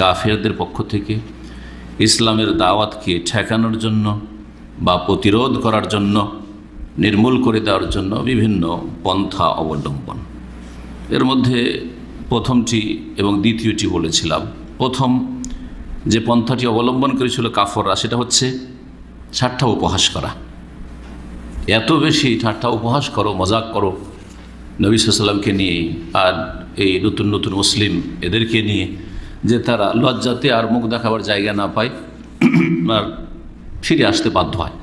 কাফেরদের পক্ষ থেকে ইসলামের দাওয়াতকে ঠেকানোর জন্য বা প্রতিরোধ করার জন্য, নির্মূল করে দেওয়ার জন্য বিভিন্ন পন্থা অবলম্বন। এর মধ্যে প্রথমটি এবং দ্বিতীয়টি বলেছিলাম। প্রথম যে পন্থাটি অবলম্বন করেছিল কাফররা, সেটা হচ্ছে ঠাট্টা উপহাস করা। এত বেশি ঠাট্টা উপহাস করো, মজাক করো নবী সাল্লাল্লাহু আলাইহি ওয়াসাল্লামকে নিয়ে আর এই নতুন নতুন মুসলিম এদেরকে নিয়ে, যে তারা লজ্জাতে আর মুখ দেখাবার জায়গা না পায় আর ফিরে আসতে বাধ্য হয়।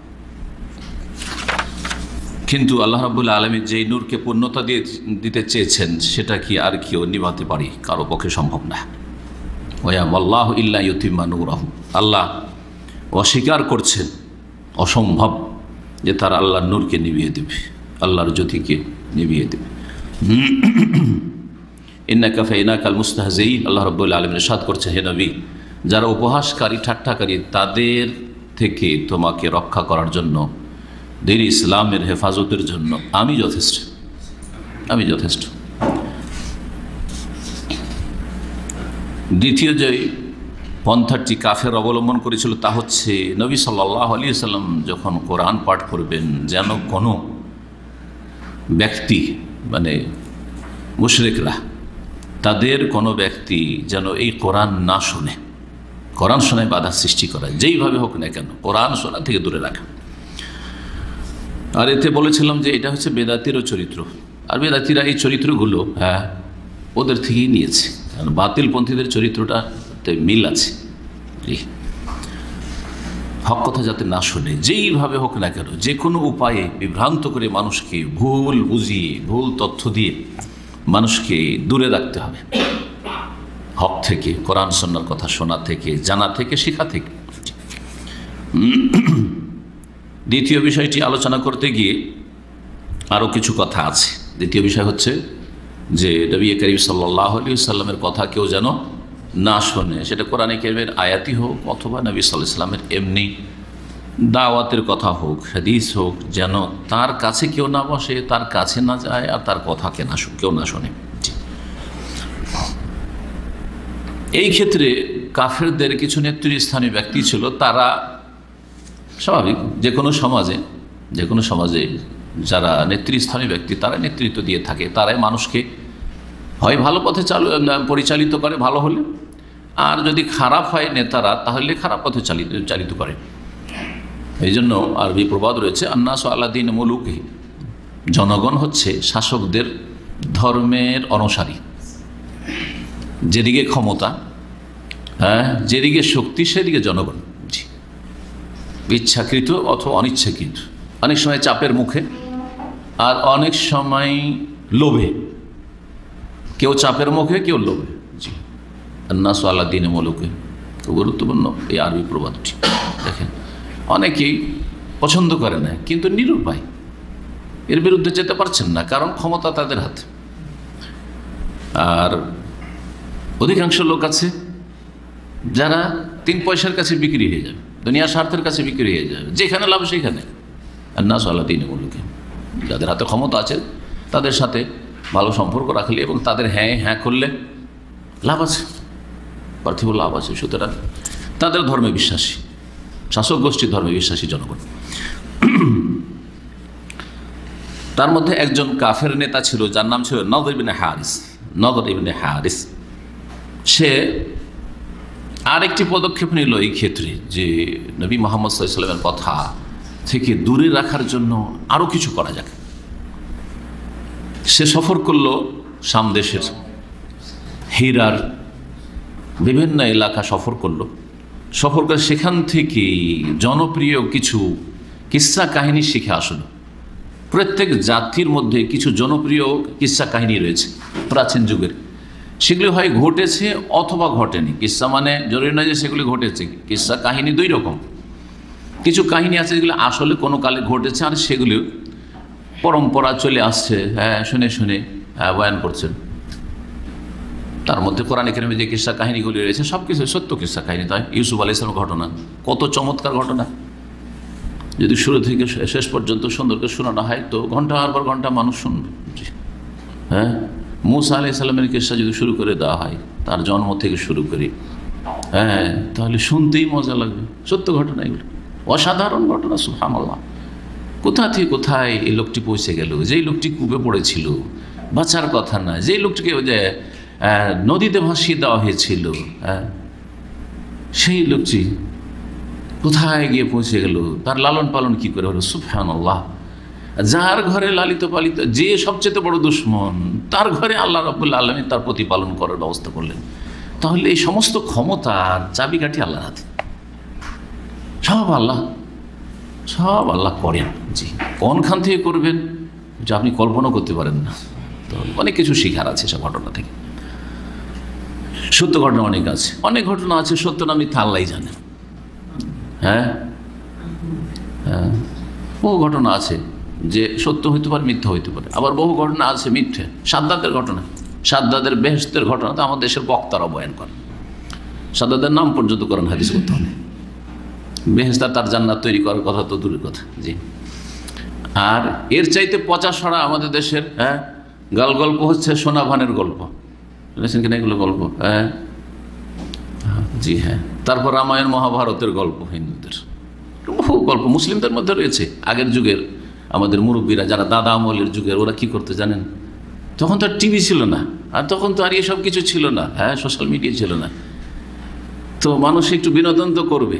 কিন্তু আল্লাহ রাব্বুল আলামিন যেই নূরকে পূর্ণতা দিতে চেয়েছেন, সেটা কি আর কেউ নিভাতে পারি? কারো পক্ষে সম্ভব না। ওয়া আল্লাহু ইল্লা ইউতিম্মা নূরাহু, আল্লাহ অস্বীকার করছেন, অসম্ভব যে তারা আল্লাহর নূরকে নিভিয়ে দেবে, আল্লাহর জ্যোতিকে নিভিয়ে দেবে। ইন্নাকা ফাইনাকাল মুস্তাহজিঈন, আল্লাহ রাব্বুল আলামিন ইরশাদ করছেন, হে নবী, যারা উপহাসকারী ঠাট্টাকারী তাদের থেকে তোমাকে রক্ষা করার জন্য, দ্বীন ইসলামের হেফাজতের জন্য আমি যথেষ্ট, আমি যথেষ্ট। দ্বিতীয় যে পন্থাটি কাফের অবলম্বন করেছিল তা হচ্ছে, নবী সাল্লাল্লাহু আলাইহি ওয়াসাল্লাম যখন কোরআন পাঠ করবেন, যেন কোনো ব্যক্তি মানে মুশরিকরা, তাদের কোনো ব্যক্তি যেন এই কোরআন না শোনে, কোরআন শোনায় বাধা সৃষ্টি করা, যেইভাবে হোক না কেন কোরআন শোনা থেকে দূরে রাখা। আর এতে বলেছিলাম যে এটা হচ্ছে বেদাতিরও চরিত্র, আর বেদাতিরা এই চরিত্রগুলো ওদের থেকেই নিয়েছে, কারণ বাতিলপন্থীদের চরিত্রটাতে মিল আছে। হক কথা যাতে না শোনে, যেইভাবে হোক না কেন, যে কোনো উপায়ে বিভ্রান্ত করে মানুষকে ভুল বুঝিয়ে, ভুল তথ্য দিয়ে মানুষকে দূরে রাখতে হবে হক থেকে, কোরআন সুন্নাহর কথা শোনা থেকে, জানা থেকে, শেখা থেকে। দ্বিতীয় বিষয়টি আলোচনা করতে গিয়ে আরও কিছু কথা আছে। দ্বিতীয় বিষয় হচ্ছে যে নবী করিম সাল্লাল্লাহু আলাইহি ওয়াসাল্লামের কথা কেউ যেন না শোনে, সেটা কোরআনে কারীমের আয়াতই হোক অথবা নবী সাল্লাল্লাহু আলাইহি ওয়াসাল্লামের এমনি দাওয়াতের কথা হোক, হাদিস হোক, যেন তার কাছে কেউ না বসে, তার কাছে না যায়, আর তার কথা কেউ না শোনে। এই ক্ষেত্রে কাফেরদের কিছু নেতৃস্থানীয় ব্যক্তি ছিল, তারা স্বাভাবিক যে কোনো সমাজে যারা নেতৃস্থানীয় ব্যক্তি, তারা নেতৃত্ব দিয়ে থাকে, তারাই মানুষকে হয় ভালো পথে পরিচালিত করে ভালো হলে, আর যদি খারাপ হয় নেতারা, তাহলে খারাপ পথে চালিত করে। এই জন্য আরবি প্রবাদ রয়েছে, আন্নাসু আলা দীন মুলুকিহি, জনগণ হচ্ছে শাসকদের ধর্মের অনুসারী। যেদিকে ক্ষমতা, যেদিকে শক্তি, সেদিকে জনগণ। ইচ্ছাকৃত অথবা অনিচ্ছাকৃত, অনেক সময় চাপের মুখে, আর অনেক সময় লোভে, কেউ চাপের মুখে, কেউ লোভে। জি, আন্নাসু আলা দীন মুলুকিহি, খুব গুরুত্বপূর্ণ এই আরবি প্রবাদটি। দেখেন, অনেকেই পছন্দ করে না, কিন্তু নিরুপায়, এর বিরুদ্ধে যেতে পারছেন না, কারণ ক্ষমতা তাদের হাতে। আর অধিকাংশ লোক আছে যারা 3 পয়সার কাছে বিক্রি হয়ে যাবে, দুনিয়ার স্বার্থের কাছে বিক্রি হয়ে যাবে, যেখানে লাভ সেখানে। আন্নাসু আলা দীন মুলুকিহি, যাদের হাতে ক্ষমতা আছে তাদের সাথে ভালো সম্পর্ক রাখলে এবং তাদের হ্যাঁ করলে লাভ আছে, পার্থিব লাভ আছে। সুতরাং তাদের ধর্মে বিশ্বাসী, শাসক গোষ্ঠীর ধর্মে বিশ্বাসী জনগণ। তার মধ্যে একজন কাফের নেতা ছিল, যার নাম ছিল নদর ইবনে হারিস। সে আরেকটি পদক্ষেপ নিল এই ক্ষেত্রে, যে নবী মুহাম্মদ সাল্লাল্লাহু আলাইহি ওয়াসাল্লামের কথা থেকে দূরে রাখার জন্য আরও কিছু করা যাক। সে সফর করল শাম দেশের হিরার বিভিন্ন এলাকা সফর করে সেখান থেকে জনপ্রিয় কিছু কিস্সা কাহিনী শিখে আসলো। প্রত্যেক জাতির মধ্যে কিছু জনপ্রিয় কিস্সা কাহিনী রয়েছে প্রাচীন যুগের, সেগুলি হয় ঘটেছে অথবা ঘটেনি। কিস্সা মানে জরুরি নয় যে সেগুলি ঘটেছে, কিস্সা কাহিনী 2 রকম। কিছু কাহিনী আছে যেগুলো আসলে কোনো কালে ঘটেছে, আর সেগুলিও পরম্পরা চলে আসছে, শুনে বয়ান করছেন। তার মধ্যে কোরআনে কারিমে যে কিস্সা কাহিনীগুলি রয়েছে সব কিছু সত্য কিস্সা কাহিনী। তাই ইউসুফ আলাইহিস সালামের ঘটনা কত চমৎকার ঘটনা, যদি শুরু থেকে শেষ পর্যন্ত সুন্দর করে শোনানো হয় তো ঘন্টার পর ঘন্টা মানুষ শুনবে। মুসা আলাইহিস সালামের কিস্সা যদি শুরু করে দেওয়া হয়, তার জন্ম থেকে শুরু করে হ্যাঁ, তাহলে শুনতেই মজা লাগবে। সত্য ঘটনা এগুলো, অসাধারণ ঘটনা। সুবহানাল্লাহ, কোথা থেকে কোথায় এই লোকটি পৌঁছে গেল। যেই লোকটি কূপে পড়েছিল, বাঁচার কথা না, যেই লোকটিকে যে নদীতে ভাসিয়ে দেওয়া হয়েছিল, সেই লোকটি কোথায় গিয়ে পৌঁছে গেল, তার লালন পালন কি করে হলো। সুবহানাল্লাহ, যার ঘরে লালিত পালিত, যে সবচেয়ে বড় দুশ্মন, তার ঘরে আল্লাহ রাব্বুল আলামিন তার প্রতিপালন করার ব্যবস্থা করলেন। তাহলে এই সমস্ত ক্ষমতার চাবিকাঠি আল্লাহর হাতে, সব আল্লাহ করেন। জি, কোনখান থেকে করবেন যে আপনি কল্পনা করতে পারেন না। তো অনেক কিছু শেখার আছে সব ঘটনা থেকে। সত্য ঘটনা অনেক আছে, অনেক ঘটনা আছে সত্য না মিথ্যা আল্লাহই জানে। হ্যাঁ, বহু ঘটনা আছে যে সত্য হইতে পারে, মিথ্যা হইতে পারে। আবার বহু ঘটনা আছে মিথ্যে। সাদ্দাতের ঘটনা, সাদ্দাতের বেহেশতের ঘটনা তো আমাদের দেশের বক্তারা বয়ান করেন। সাদ্দাতের নাম পর্যন্ত করেন হাদিস করতে হবে। বেহেশত তার জান্নাত তৈরি করার কথা তো দূরের কথা। জি, আর এর চাইতে পচা সরা আমাদের দেশের গাল গল্প হচ্ছে সোনাভানের গল্প। শুনেছেন কিনা এগুলো গল্প? হ্যাঁ, জি হ্যাঁ। তারপর রামায়ণ মহাভারতের গল্প, হিন্দুদের বহু গল্প মুসলিমদের মধ্যে রয়েছে। আগের যুগের আমাদের মুরব্বীরা, যারা দাদা আমলের যুগের, ওরা কি করতে জানেন? তখন তো আর টিভি ছিল না, আর তখন তো আর এসব কিছু ছিল না। হ্যাঁ, সোশ্যাল মিডিয়া ছিল না। তো মানুষ একটু বিনোদন তো করবে,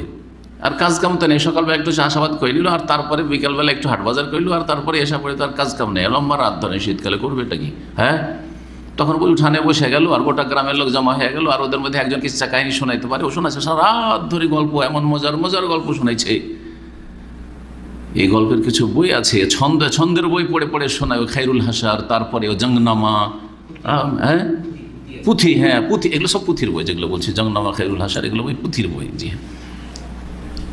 আর কাজ কাম তো নেই। সকালবেলা একটু চাষাবাদ করে নিল, আর তারপরে বিকালবেলা একটু হাট বাজার করলো, আর তারপরে এসে পড়ে তার কাজ কাম নেই। লম্বা রাত ধরে শীতকালে করবে এটা কি? হ্যাঁ, তখন বই উঠানে বসে গেল, আর গোটা গ্রামের লোক জমা হয়ে গেল, আর ওদের মধ্যে একজন কিচ্ছা কাহিনী শোনাইতে পারে, ও শোনাচ্ছে সারা রাত ধরে গল্প, এমন মজার মজার গল্প শোনাইছে। এই গল্পের কিছু বই আছে, ছন্দের বই পড়ে পড়ে শোনায়, ও খায়রুল হাসার, তারপরে ও জঙ্গনামা, হ্যাঁ পুঁথি, হ্যাঁ পুঁথি, এগুলো সব পুঁথির বই যেগুলো বলছি, জঙ্গনামা, খায়রুল হাসার, এগুলো বই পুঁথির বই। জি হ্যাঁ,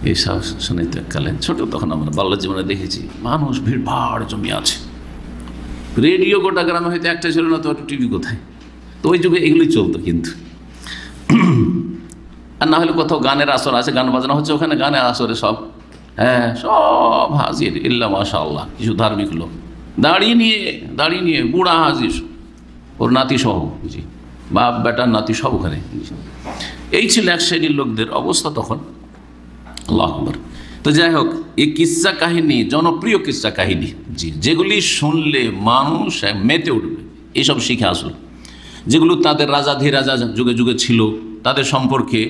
এইসব শোনাইতে কালে ছোট, তখন আমরা বাল্য জীবনে দেখেছি মানুষ ভিড় ভাড় জমিয়ে আছে। রেডিও গোটা গ্রামে হয়তো একটা ছিল না, তো টিভি কোথায়? তো ওই যুগে এগুলোই চলতো। কিন্তু আর না হলে কোথাও গানের আসর আছে, গান বাজনা হচ্ছে, ওখানে গানের আসরে সব, হ্যাঁ সব হাজির, ইল্লা মাশাআল্লাহ। কিছু ধার্মিক লোক দাড়ি নিয়ে বুড়া হাজির, ওর নাতি সহ। জি, বাপ বেটার নাতি সব ওখানে। এই ছিল এক শ্রেণীর লোকদের অবস্থা তখন। আল্লাহু আকবার। তো যাই হোক, এই কিস্সা কাহিনী, জনপ্রিয় কিস্সা কাহিনী, জি, যেগুলি শুনলে মানুষ মেতে উঠবে, এইসব শিখে আসলো। যেগুলো তাদের রাজাধিরাজা যুগে যুগে ছিল, তাদের সম্পর্কে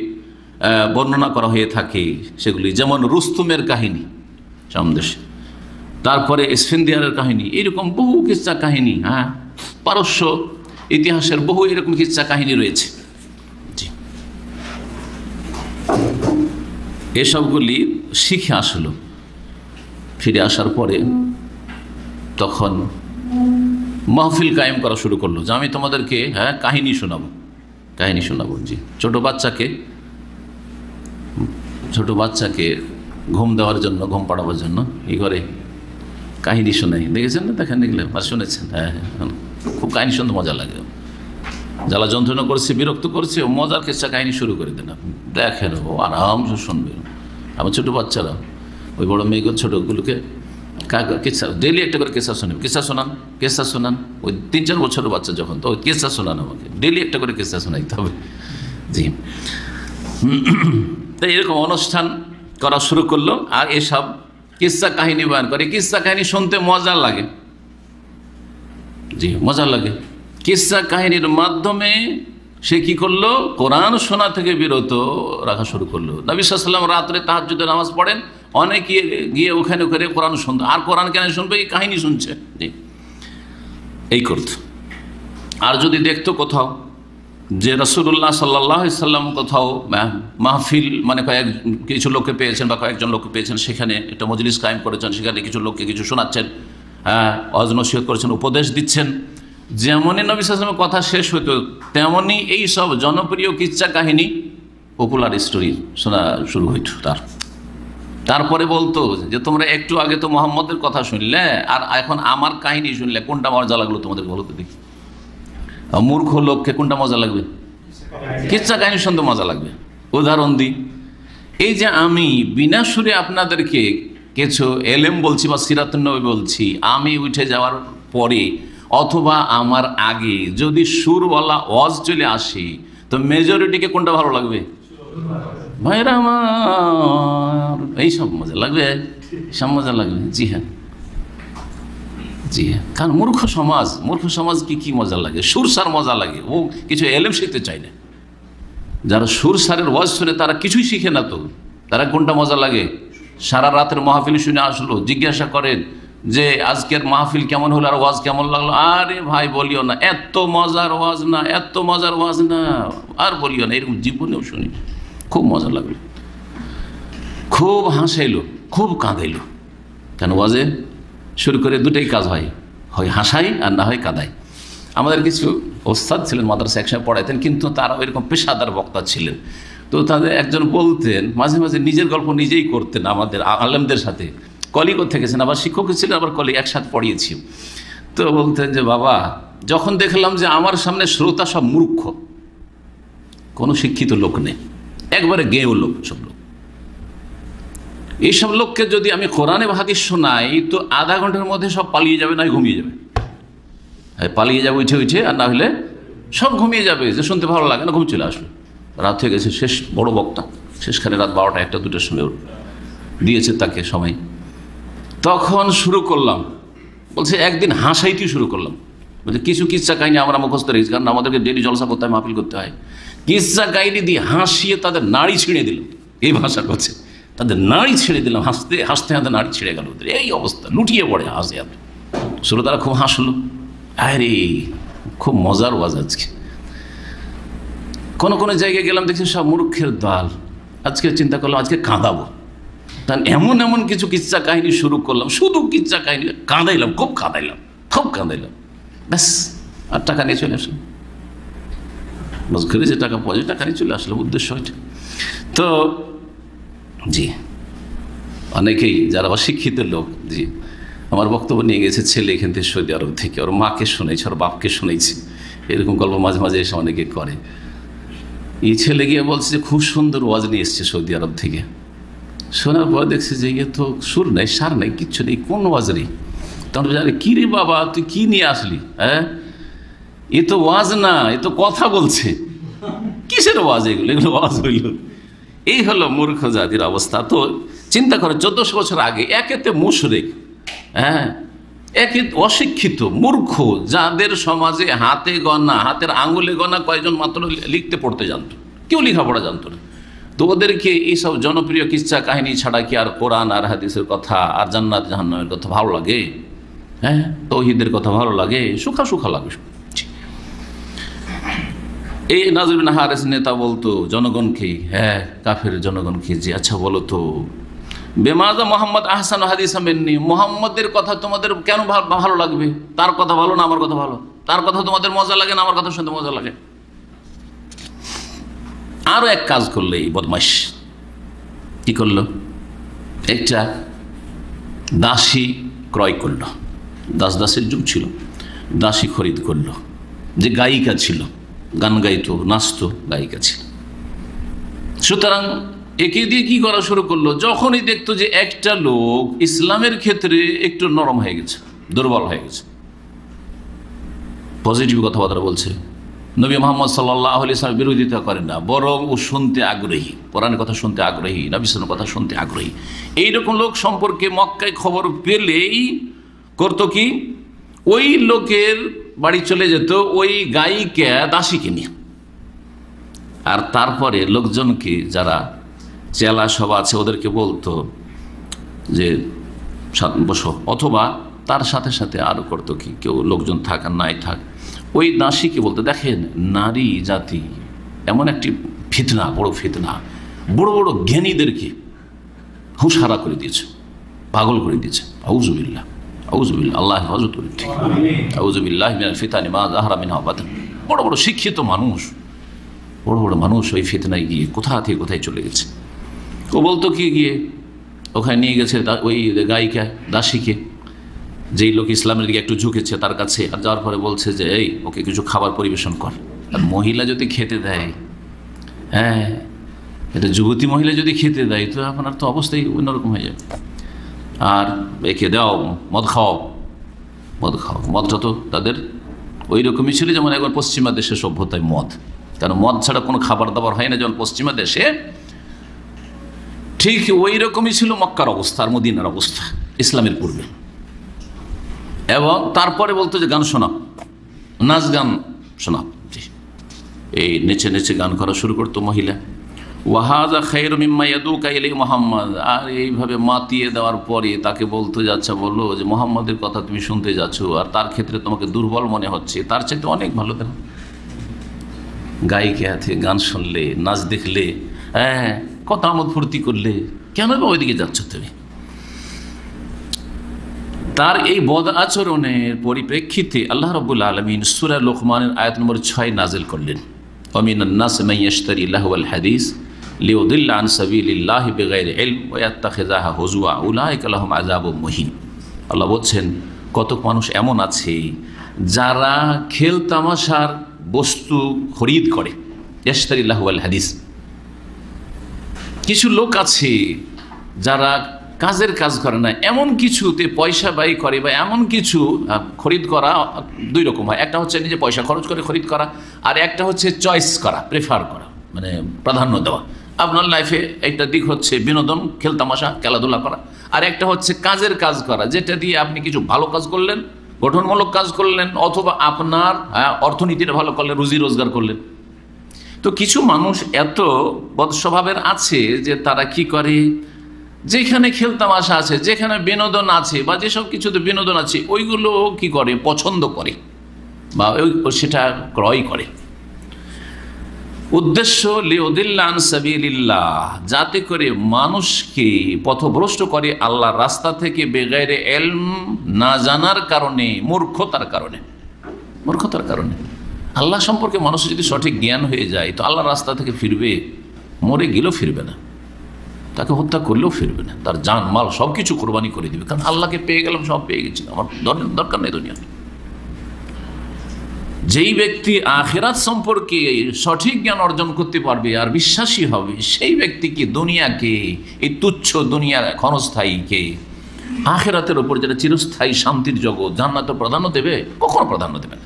বর্ণনা করা হয়ে থাকে সেগুলি, যেমন রুস্তুমের কাহিনী সামদেশে, তারপরে ইসফেন্দিয়ারের কাহিনী, এইরকম বহু কিস্সা কাহিনী। হ্যাঁ, পারস্য ইতিহাসের বহু এরকম কিস্সা কাহিনী রয়েছে। জি, এসবগুলি শিখে আসলো। ফিরে আসার পরে তখন মাহফিল কায়েম করা শুরু করলো যে আমি তোমাদেরকে কাহিনী শোনাবো। জি, ছোট বাচ্চাকে ঘুম দেওয়ার জন্য, ঘুম পাড়াবার জন্য এই ঘরে কাহিনী শোনাই। দেখেছেন না? দেখেন এগুলো আর শুনেছেন? হ্যাঁ, খুব কাহিনী শুনতে মজা লাগে। জ্বালা যন্ত্রণা করছে, বিরক্ত করছে, ও মজার কেসা কাহিনী শুরু করে দেন, দেখেন ও আরামসে শুনবে। আমার ছোটো বাচ্চারা ওই বড় মেয়েগুলো ছোটোগুলোকে কেসা, ডেলি একটা করে কেসা শোনান। ওই 3-4 বছরের বাচ্চা যখন, তো ওই কেসা শোনান, আমাকে ডেলি একটা করে কেসা শোনাইতে হবে। জি, তাই এরকম অনুষ্ঠান করা শুরু করলো, আর এসব কিস্সা কাহিনী বয়ান করে। কিস্সা কাহিনী শুনতে মজা লাগে। জি, মজা লাগে। কিস্সা কাহিনীর মাধ্যমে সে কি করলো? কোরআন শোনা থেকে বিরত রাখা শুরু করলো। নবী সাল্লাল্লাহু আলাইহি ওয়াসাল্লাম রাত্রে তাহাজ্জুদের নামাজ পড়েন, অনেকে গিয়ে ওখানে করে কোরআন শুনতো। আর কোরআন কেন শুনবে? এই কাহিনী শুনছে। জি, এই করত। আর যদি দেখতো কোথাও যে রাসূলুল্লাহ সাল্লাল্লাহু আলাইহি ওয়াসাল্লাম কোথাও মাহফিল, মানে কিছু লোককে পেয়েছেন বা কয়েকজন লোককে পেয়েছেন, সেখানে একটা মজলিস কায়েম করেছেন, সেখানে কিছু লোককে কিছু শোনাচ্ছেন, ওয়াজ নসিহত করেছেন, উপদেশ দিচ্ছেন, যেমনই নবী সাল্লাল্লাহু আলাইহি ওয়াসাল্লামের কথা শেষ হতো, তেমনই এই সব জনপ্রিয় কিচ্ছা কাহিনী, পপুলার স্টোরি শোনা শুরু হইত। তারপরে বলতো যে তোমরা একটু আগে তো মুহাম্মদের কথা শুনলে, আর এখন আমার কাহিনী শুনলে, কোনটা মজা লাগলো তোমাদের বলো তো দেখি? মূর্খ লোককে কোনটা মজা লাগবে? কিচ্ছা কাহিনী শুনতে মজা লাগবে। উদাহরণ দিই, এই যে আমি বিনা সুরে আপনাদেরকে কিছু এলেম বলছি বা সিরাতুন নবী বলছি, আমি উঠে যাওয়ার পরে অথবা আমার আগে যদি সুরওয়ালা ওয়াজ চলে আসে, তো মেজরিটিকে কোনটা ভালো লাগবে? ভাইরা আমার, এইসব মজা লাগবে, সব মজা লাগবে। জি হ্যাঁ, জি হ্যাঁ। কারণ মূর্খ সমাজ কি মজা লাগে, সুরসার মজা লাগে। ও কিছু এলেম শিখতে চায় না। যারা সুরসারের ওয়াজ শুনে তারা কিছুই শিখে না। তো তারা কোনটা মজা লাগে? সারা রাতের মাহফিল শুনে আসলো, জিজ্ঞাসা করেন যে আজকের মাহফিল কেমন হলো আর ওয়াজ কেমন লাগলো। আরে ভাই বলিও না, এত মজার ওয়াজ না, এত মজার ওয়াজ না, আর বলিও না। এরকম জীবনেও শুনি। খুব মজা লাগলো, খুব হাসাইলো, খুব কাঁদাইলো। কেন? ওয়াজে শুরু করে দুটাই কাজ হয় হাসাই আর না হয় কাঁদাই। আমাদের কিছু ওস্তাদ ছিলেন, মাদ্রাসা একসময় পড়াইতেন, কিন্তু তারা এরকম পেশাদার বক্তা ছিলেন। তো তাদের একজন বলতেন, মাঝে মাঝে নিজের গল্প নিজেই করতেন আমাদের আলেমদের সাথে। কলিগও থেকেছেন, আবার শিক্ষকও ছিলেন, আবার কলিগ, একসাথে পড়িয়েছি। তো বলতেন যে বাবা, যখন দেখলাম যে আমার সামনে শ্রোতা সব মূর্খ, কোনো শিক্ষিত লোক নেই, একবারে গেঁয়ো লোক, সব লোক, এইসব লোককে যদি আমি কোরআনে হাদিস শোনাই তো আধা ঘন্টার মধ্যে সব পালিয়ে যাবে, নয় ঘুমিয়ে যাবে। পালিয়ে যাবে উঠে, আর না হলে সব ঘুমিয়ে যাবে, যে শুনতে ভালো লাগে না, ঘুম চলে আসবে। রাত হয়ে গেছে, শেষ বড় বক্তা, শেষখানে রাত 12টা 1টা 2টার সময় দিয়েছে তাকে সময়। তখন শুরু করলাম, বলছে একদিন হাসাইতে শুরু করলাম। বলছে কিছু কিচ্ছা কাহিনী আমরা মুখস্থ রেখেছি, কারণ আমাদেরকে ডেলি জলসা করতে হয়, মাহফিল করতে হয়। কিচ্ছা কাহিনী দিয়ে হাসিয়ে তাদের নাড়ি ছিঁড়ে দিল, এই ভাষা করছে, তাদের নাড়ি ছেড়ে দিলাম। হাসতে হাসতে হাতে নাড়ি ছিঁড়ে গেল ওদের, এই অবস্থা, লুটিয়ে পড়ে হাসে। শ্রোতারা খুব হাসলো। আরে খুব মজার ওয়াজ আজকে। কোনো জায়গায় গেলাম, দেখছি সব মূর্খের দল। আজকে চিন্তা করলাম আজকে কাঁদাবো, তাই এমন কিছু কিচ্ছা কাহিনী শুরু করলাম, শুধু কিচ্ছা কাহিনী, খুব কাঁদাইলাম। ব্যাস, আর টাকা নিয়ে চলে আসলাম। বাস ঘুরে যে টাকা পাওয়া যায়, টাকা নিয়ে চলে আসলাম, উদ্দেশ্য হয়েছে। তো জি, অনেকেই যারা অশিক্ষিত লোক, জি, আমার বক্তব্য নিয়ে গেছে ছেলে এখান থেকে সৌদি আরব থেকে, ওর মাকে শুনেছি, ওর বাপকে শুনেছি, এরকম গল্প মাঝে মাঝে এসে অনেকে করে। এই ছেলে গিয়ে বলছে যে খুব সুন্দর ওয়াজ নিয়ে এসছে সৌদি আরব থেকে। শোনার পর দেখছে যে ইয়ে তো সুর নেই, সার নেই, কিচ্ছু নেই, কোন ওয়াজ নেই। তখন জানে, কী রে বাবা, তুই কি নিয়ে আসলি? হ্যাঁ, এ তো ওয়াজ না, এ তো কথা বলছে। কিসের ওয়াজ এগুলো ওয়াজ হইল? এই হলো মূর্খ জাতির অবস্থা। তো চিন্তা করে 1400 বছর আগে একেতে মুশরিক, হ্যাঁ, একে অশিক্ষিত মূর্খ, যাদের সমাজে হাতের আঙুলে গণা কয়েকজন মাত্র লিখতে পড়তে জানতো, কেউ লেখাপড়া জানতো না। তো ওদেরকে এইসব জনপ্রিয় কিচ্ছা কাহিনী ছাড়া কি আর কোরআন আর হাদিসের কথা আর জান্নাত জাহান্নামের কথা ভালো লাগে? হ্যাঁ, তৌহিদের কথা ভালো লাগে? সুখা লাগে। এই নাজর বিন হারেস নেতা বলতো জনগণকে, হ্যাঁ কাফের জনগণকে, যে আচ্ছা বলো তো, বেমাজা মোহাম্মদ আহসান হাদিস আমেননি, মোহাম্মদের কথা তোমাদের কেন ভালো লাগবে? তার কথা ভালো না আমার কথা ভালো? তার কথা তোমাদের মজা লাগে না আমার কথা শুনতে মজা লাগে? আরো এক কাজ করলো এই বদমাইশ। কি করলো? একটা দাসী ক্রয় করলো, দাসের যুগ ছিল, দাসী খরিদ করলো, যে গায়িকা ছিল, গান গাইতো, নাচতো, গায়িকা ছিল। সুতরাং একে দিয়ে কি করা শুরু করলো, যখনই দেখতো যে একটা লোক ইসলামের ক্ষেত্রে একটু নরম হয়ে গেছে, দুর্বল হয়ে গেছে, পজিটিভ কথাবার্তা বলছে, নবী মোহাম্মদ সাল্লাল্লাহু আলাইহি ওয়াসাল্লাম বিরোধিতা করে না, বরং ও শুনতে আগ্রহী, কোরআনের কথা শুনতে আগ্রহী, নবী সাল্লাল্লাহু আলাইহি ওয়াসাল্লামের কথা শুনতে আগ্রহী, এইরকম লোক সম্পর্কে মক্কায় খবর পেলেই করতো কি, ওই লোকের বাড়ি চলে যেত ওই গায়িকা দাসীকে নিয়ে। আর তারপরে লোকজনকে, যারা চেলা সব আছে, ওদেরকে বলতো যে বসো, অথবা তার সাথে সাথে আরও করতো কি, কেউ লোকজন থাক আর নাই থাক, ওই দাসীকে বলতো, দেখেন নারী জাতি এমন একটি ফিতনা, বড় ফিতনা, বড় বড় জ্ঞানীদেরকে হুঁশহারা করে দিয়েছে, পাগল করে দিয়েছে। আউযুবিল্লাহ, আউযুবিল্লাহ, আল্লাহ হেফাজত করুন। ঠিক, আউযুবিল্লাহ মিনাল ফিতানি মা যাহারা মিনহা ওয়া বাতান। বড় বড় শিক্ষিত মানুষ, বড় বড় মানুষ ওই ফিতনায় গিয়ে কোথা থেকে কোথায় চলে গেছে। ও বলতো কি, গিয়ে ওখানে নিয়ে গেছে ওই গায়িকা দাসীকে, যেই লোক ইসলামের দিকে একটু ঝুঁকেছে তার কাছে, আর যাওয়ার পরে বলছে যে এই ওকে কিছু খাবার পরিবেশন কর। আর মহিলা যদি খেতে দেয়, হ্যাঁ, এটা যুবতী মহিলা যদি খেতে দেয় তো আপনার তো অবস্থাই অন্যরকম হয়ে যায়। আর একে দাও মদ খাও, মদটা তো তাদের ওই রকমই ছিল যেমন একবার পশ্চিমা দেশের সভ্যতায় মদ, কারণ মদ ছাড়া কোনো খাবার দাবার হয় না যেমন পশ্চিমা দেশে, ঠিক ওই রকমই ছিল মক্কার অবস্থা আর মদিনার অবস্থা ইসলামের পূর্বে। এবং তারপরে বলতো যে গান শোনাও, নাচ গান শোনাও, এই নেচে নেচে গান করা শুরু করতো মহিলা। ওয়াহাজা খায়রু মিম্মা ইয়াদুকা ইলাইহি মুহাম্মদ, আর এইভাবে মাতিয়ে দেওয়ার পরে তাকে বলতে যাচ্ছে, বললো যে মুহাম্মদের কথা তুমি শুনতে যাচ্ছ আর তার ক্ষেত্রে তোমাকে দুর্বল মনে হচ্ছে, তার চাইতে অনেক ভালো। দেখো গায়িকা আছে, গান শুনলে, নাচ দেখলে, হ্যাঁ কত আমোদ ফুর্তি করলে, কেন বা ওইদিকে যাচ্ছ তুমি? তার এই বদ আচরণের পরিপ্রেক্ষিতে আল্লাহ রাব্বুল আলামিন সূরা লোকমানের আয়াত নম্বর 6 নাজিল করলেন, ওয়ামিনান নাস মান ইয়াশতারি লাহওয়াল হাদিস লিউদিল্লা আন সাবিলিল্লাহি বিগাইরি ইলম ওয়া ইয়াত্তাখিযাহা হুজুয়া উলাইকা লাহুম আযাবুম মুহিন। আল্লাহ বলছেন কত মানুষ এমন আছে যারা খেল তামাশার বস্তু খরিদ করে, ইয়াশতারি লাহওয়াল হাদিস। কিছু লোক আছে যারা কাজের কাজ করে না, এমন কিছুতে পয়সা ব্যয় করে বা এমন কিছু খরিদ করা দুই রকম হয়। একটা হচ্ছে নিজে পয়সা খরচ করে খরিদ করা, আর একটা হচ্ছে চয়েস করা, প্রেফার করা, মানে প্রাধান্য দেওয়া। আপনার লাইফে একটা দিক হচ্ছে বিনোদন, খেলতামাশা, খেলাধুলা করা, আর একটা হচ্ছে কাজের কাজ করা, যেটা দিয়ে আপনি কিছু ভালো কাজ করলেন, গঠনমূলক কাজ করলেন, অথবা আপনার অর্থনীতিটা ভালো করলেন, রুজি রোজগার করলেন। তো কিছু মানুষ এত বদস্বভাবের আছে যে তারা কি করে, যেখানে খেলতামাশা আছে, যেখানে বিনোদন আছে, বা যেসব কিছুতে বিনোদন আছে ওইগুলো কি করে, পছন্দ করে বা সেটা ক্রয় করে। উদ্দেশ্য লিউদিল্লা আন সাবিলিল্লাহ, যাতে করে মানুষকে পথভ্রষ্ট করে আল্লাহর রাস্তা থেকে বেগাইরে ইলম, না জানার কারণে, মূর্খতার কারণে। আল্লাহ সম্পর্কে মানুষের যদি সঠিক জ্ঞান হয়ে যায় তো আল্লাহর রাস্তা থেকে ফিরবে, মরে গেলেও ফিরবে না, তাকে হত্যা করলেও ফিরবে না, তার জান মাল সব কিছু কোরবানি করে দিবে, কারণ আল্লাহকে পেয়ে গেলাম, সব পেয়ে গেছি, আমার দরকার নেই দুনিয়া। যেই ব্যক্তি আখিরাত সম্পর্কে সঠিক জ্ঞান অর্জন করতে পারবে আর বিশ্বাসী হবে, সেই ব্যক্তিকে দুনিয়াকে, এই তুচ্ছ দুনিয়ার ক্ষণস্থায়ীকে আখিরাতের উপর যেটা চিরস্থায়ী শান্তির জগৎ, জান্নাতের প্রাধান্য দেবে, কখনো প্রাধান্য দেবে না।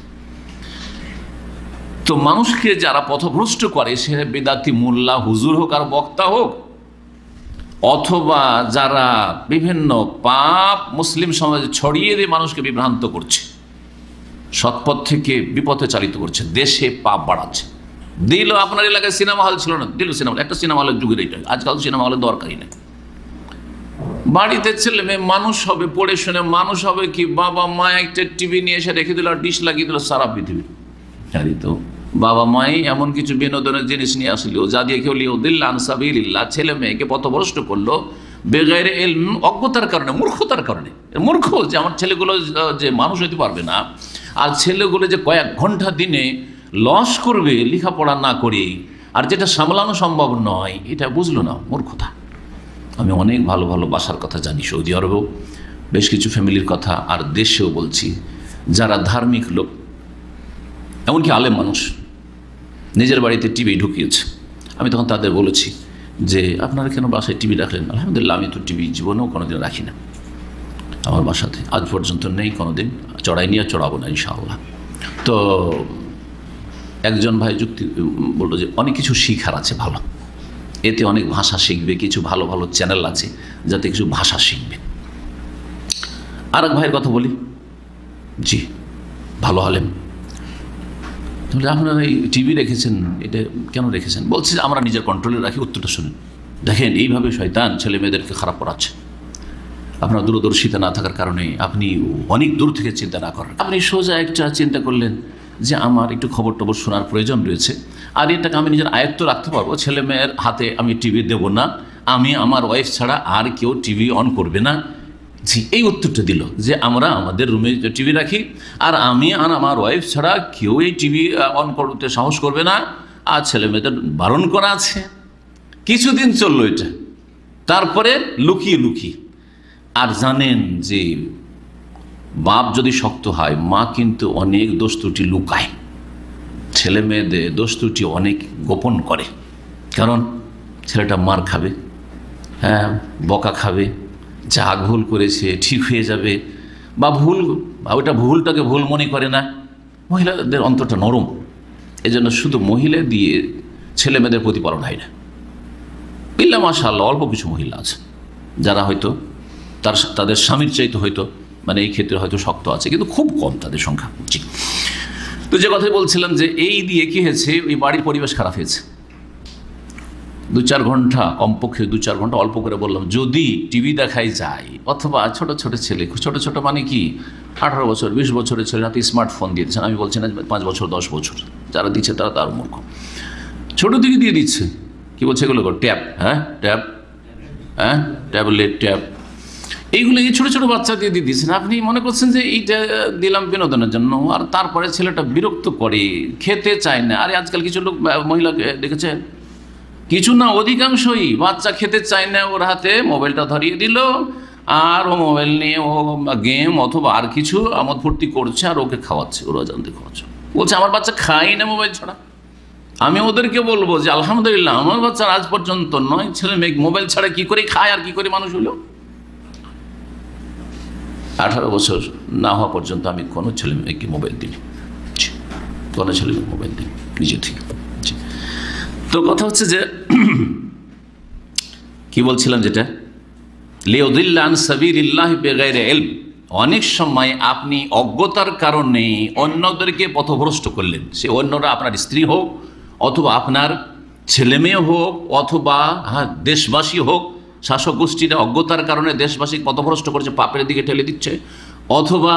তো মানুষকে যারা পথভ্রষ্ট করে, সে বেদাতি মোল্লা, হুজুর হোক আর বক্তা হোক, অথবা যারা বিভিন্ন পাপ মুসলিম সমাজে ছড়িয়ে দিয়ে মানুষকে বিভ্রান্ত করছে, সৎপথ থেকে বিপথে চালিত করছে, দেশে পাপ বাড়াচ্ছে। দিল আপনার এলাকায় সিনেমা হল ছিল না, দিল সিনেমা, একটা সিনেমা হলের যুগের এইটা, আজকাল সিনেমা হলের দরকারই নেই। বাড়িতে ছেলে মেয়ে মানুষ হবে, পড়ে শুনে মানুষ হবে, কি বাবা মা একটা টিভি নিয়ে এসে রেখে দিল আর ডিশ লাগিয়ে দিল সারা পৃথিবী। তো বাবা মাই এমন কিছু বিনোদনের জিনিস নিয়ে আসলো যা দিয়ে কেউ লিউদিল্লা আন সাবিলিল্লাহ, ছেলে মেয়েকে পথভ্রষ্ট করলো বেগাইরে ইলম, অজ্ঞতার কারণে, মূর্খতার কারণে। মূর্খ যে আমার ছেলেগুলো যে মানুষ হতে পারবে না, আর ছেলেগুলো যে কয়েক ঘন্টা দিনে লস করবে লেখাপড়া না করে, আর যেটা সামলানো সম্ভব নয়, এটা বুঝলো না, মূর্খতা। আমি অনেক ভালো ভালো বাসার কথা জানি, সৌদি আরবেও বেশ কিছু ফ্যামিলির কথা, আর দেশেও বলছি, যারা ধার্মিক লোক, এমনকি আলেম মানুষ, নিজের বাড়িতে টিভি ঢুকিয়েছে। আমি তখন তাদের বলেছি যে আপনারা কেন বাসায় টিভি রাখলেন? আলহামদুলিল্লাহ, আমি তো টিভি জীবনেও কোনোদিন রাখি না, আমার বাসাতে আজ পর্যন্ত নেই, কোনোদিন চড়াইনি আর চড়াবো না ইনশাআল্লাহ। তো একজন ভাই যুক্তি বললো যে অনেক কিছু শিখার আছে ভালো, এতে অনেক ভাষা শিখবে, কিছু ভালো ভালো চ্যানেল আছে যাতে কিছু ভাষা শিখবে। আর এক ভাইয়ের কথা বলি, জি ভালো আলেম, তাহলে আপনারা এই টিভি রেখেছেন, এটা কেন রেখেছেন? বলছে যে আমরা নিজের কন্ট্রোলে রাখি। উত্তরটা শুনুন, দেখেন এইভাবে শয়তান ছেলে মেয়েদেরকে খারাপ করাচ্ছে। আপনার দূরদর্শিতা না থাকার কারণে, আপনি অনেক দূর থেকে চিন্তা না করেন, আপনি সোজা একটা চিন্তা করলেন যে আমার একটু খবর টবর শোনার প্রয়োজন রয়েছে, আর এটাকে আমি নিজের আয়ত্ত রাখতে পারবো, ছেলে মেয়ের হাতে আমি টিভি দেব না, আমি আমার ওয়াইফ ছাড়া আর কেউ টিভি অন করবে না। জি, এই উত্তরটা দিল যে আমরা আমাদের রুমে টিভি রাখি, আর আমি আর আমার ওয়াইফ ছাড়া কেউ এই টিভি অন করতে সাহস করবে না, আর ছেলে মেয়েদের বারণ করা আছে। কিছুদিন চললো এটা, তারপরে লুকিয়ে লুকিয়ে। আর জানেন যে বাপ যদি শক্ত হয়, মা কিন্তু অনেক দোষ ত্রুটি লুকায়, ছেলে মেয়েদের দোষ ত্রুটি অনেক গোপন করে, কারণ ছেলেটা মার খাবে, হ্যাঁ বকা খাবে, যা ভুল করেছে ঠিক হয়ে যাবে, বা ওটা ভুলটাকে ভুল মনে করে না। মহিলাদের অন্তরটা নরম, এজন্য শুধু মহিলা দিয়ে ছেলে মেয়েদের প্রতিপালন হয় না। ইল্লা মাশাআল্লাহ অল্প কিছু মহিলা আছে যারা হয়তো তাদের স্বামীর চাইতে হয়তো মানে এই ক্ষেত্রে হয়তো শক্ত আছে, কিন্তু খুব কম তাদের সংখ্যা। জি, তো যে কথাই বলছিলাম যে এই দিয়ে কি হয়েছে, ওই বাড়ির পরিবেশ খারাপ হয়েছে। 2-4 ঘন্টা, কমপক্ষে 2-4 ঘন্টা, অল্প করে বললাম, যদি টিভি দেখাই যায়, অথবা ছোট ছোট ছেলে, ছোট ছোট মানে কি 18 বছর 20 বছরের ছেলে হাতে স্মার্টফোন দিয়ে দিচ্ছেন। আমি বলছি না 5 বছর 10 বছর, যারা দিচ্ছে তারা তার মূর্খ, ছোট দিকে দিয়ে দিচ্ছে। কি বলছে এগুলো? ট্যাব, ট্যাবলেট, ট্যাব, এইগুলো এই ছোটো ছোটো বাচ্চা দিয়ে দিচ্ছেন। আপনি মনে করছেন যে এইটা দিলাম বিনোদনের জন্য, আর তারপরে ছেলেটা বিরক্ত করে, খেতে চায় না। আরে আজকাল কিছু লোক মহিলাকে দেখেছেন, কিছু না অধিকাংশই বাচ্চা খেতে চায় না, ওর হাতে মোবাইলটা ধরিয়ে দিল, আর ও মোবাইল নিয়ে ও গেম অথবা আর কিছু আমোদ ফুর্তি করছে, আর ওকে খাওয়াচ্ছে, ওরা জানতে খাওয়াচ্ছে। বলছে আমার বাচ্চা খাই না মোবাইল ছাড়া। আমি ওদেরকে বলবো যে আলহামদুলিল্লাহ, আমার বাচ্চা আজ পর্যন্ত 9 ছেলে মেয়ে মোবাইল ছাড়া কি করে খায় আর কি করে মানুষ হলো। 18 বছর না হওয়া পর্যন্ত আমি কোনো ছেলে মেয়েকে মোবাইল দিই, কোনো ছেলে মেয়ে মোবাইল দিই নিজে থেকে। তো কথা হচ্ছে যে কি বলছিলাম, যেটা লিউদিল্লা আন সাবিলিল্লাহ বিগাইরি ইলম, অনেক সময় আপনি অজ্ঞতার কারণে অন্যদেরকে পথভ্রষ্ট করলেন। সে অন্যরা আপনার স্ত্রী হোক, অথবা আপনার ছেলে মেয়ে হোক, অথবা দেশবাসী হোক। শাসক গোষ্ঠীরা অজ্ঞতার কারণে দেশবাসী পথভ্রষ্ট করছে, পাপের দিকে ঠেলে দিচ্ছে। অথবা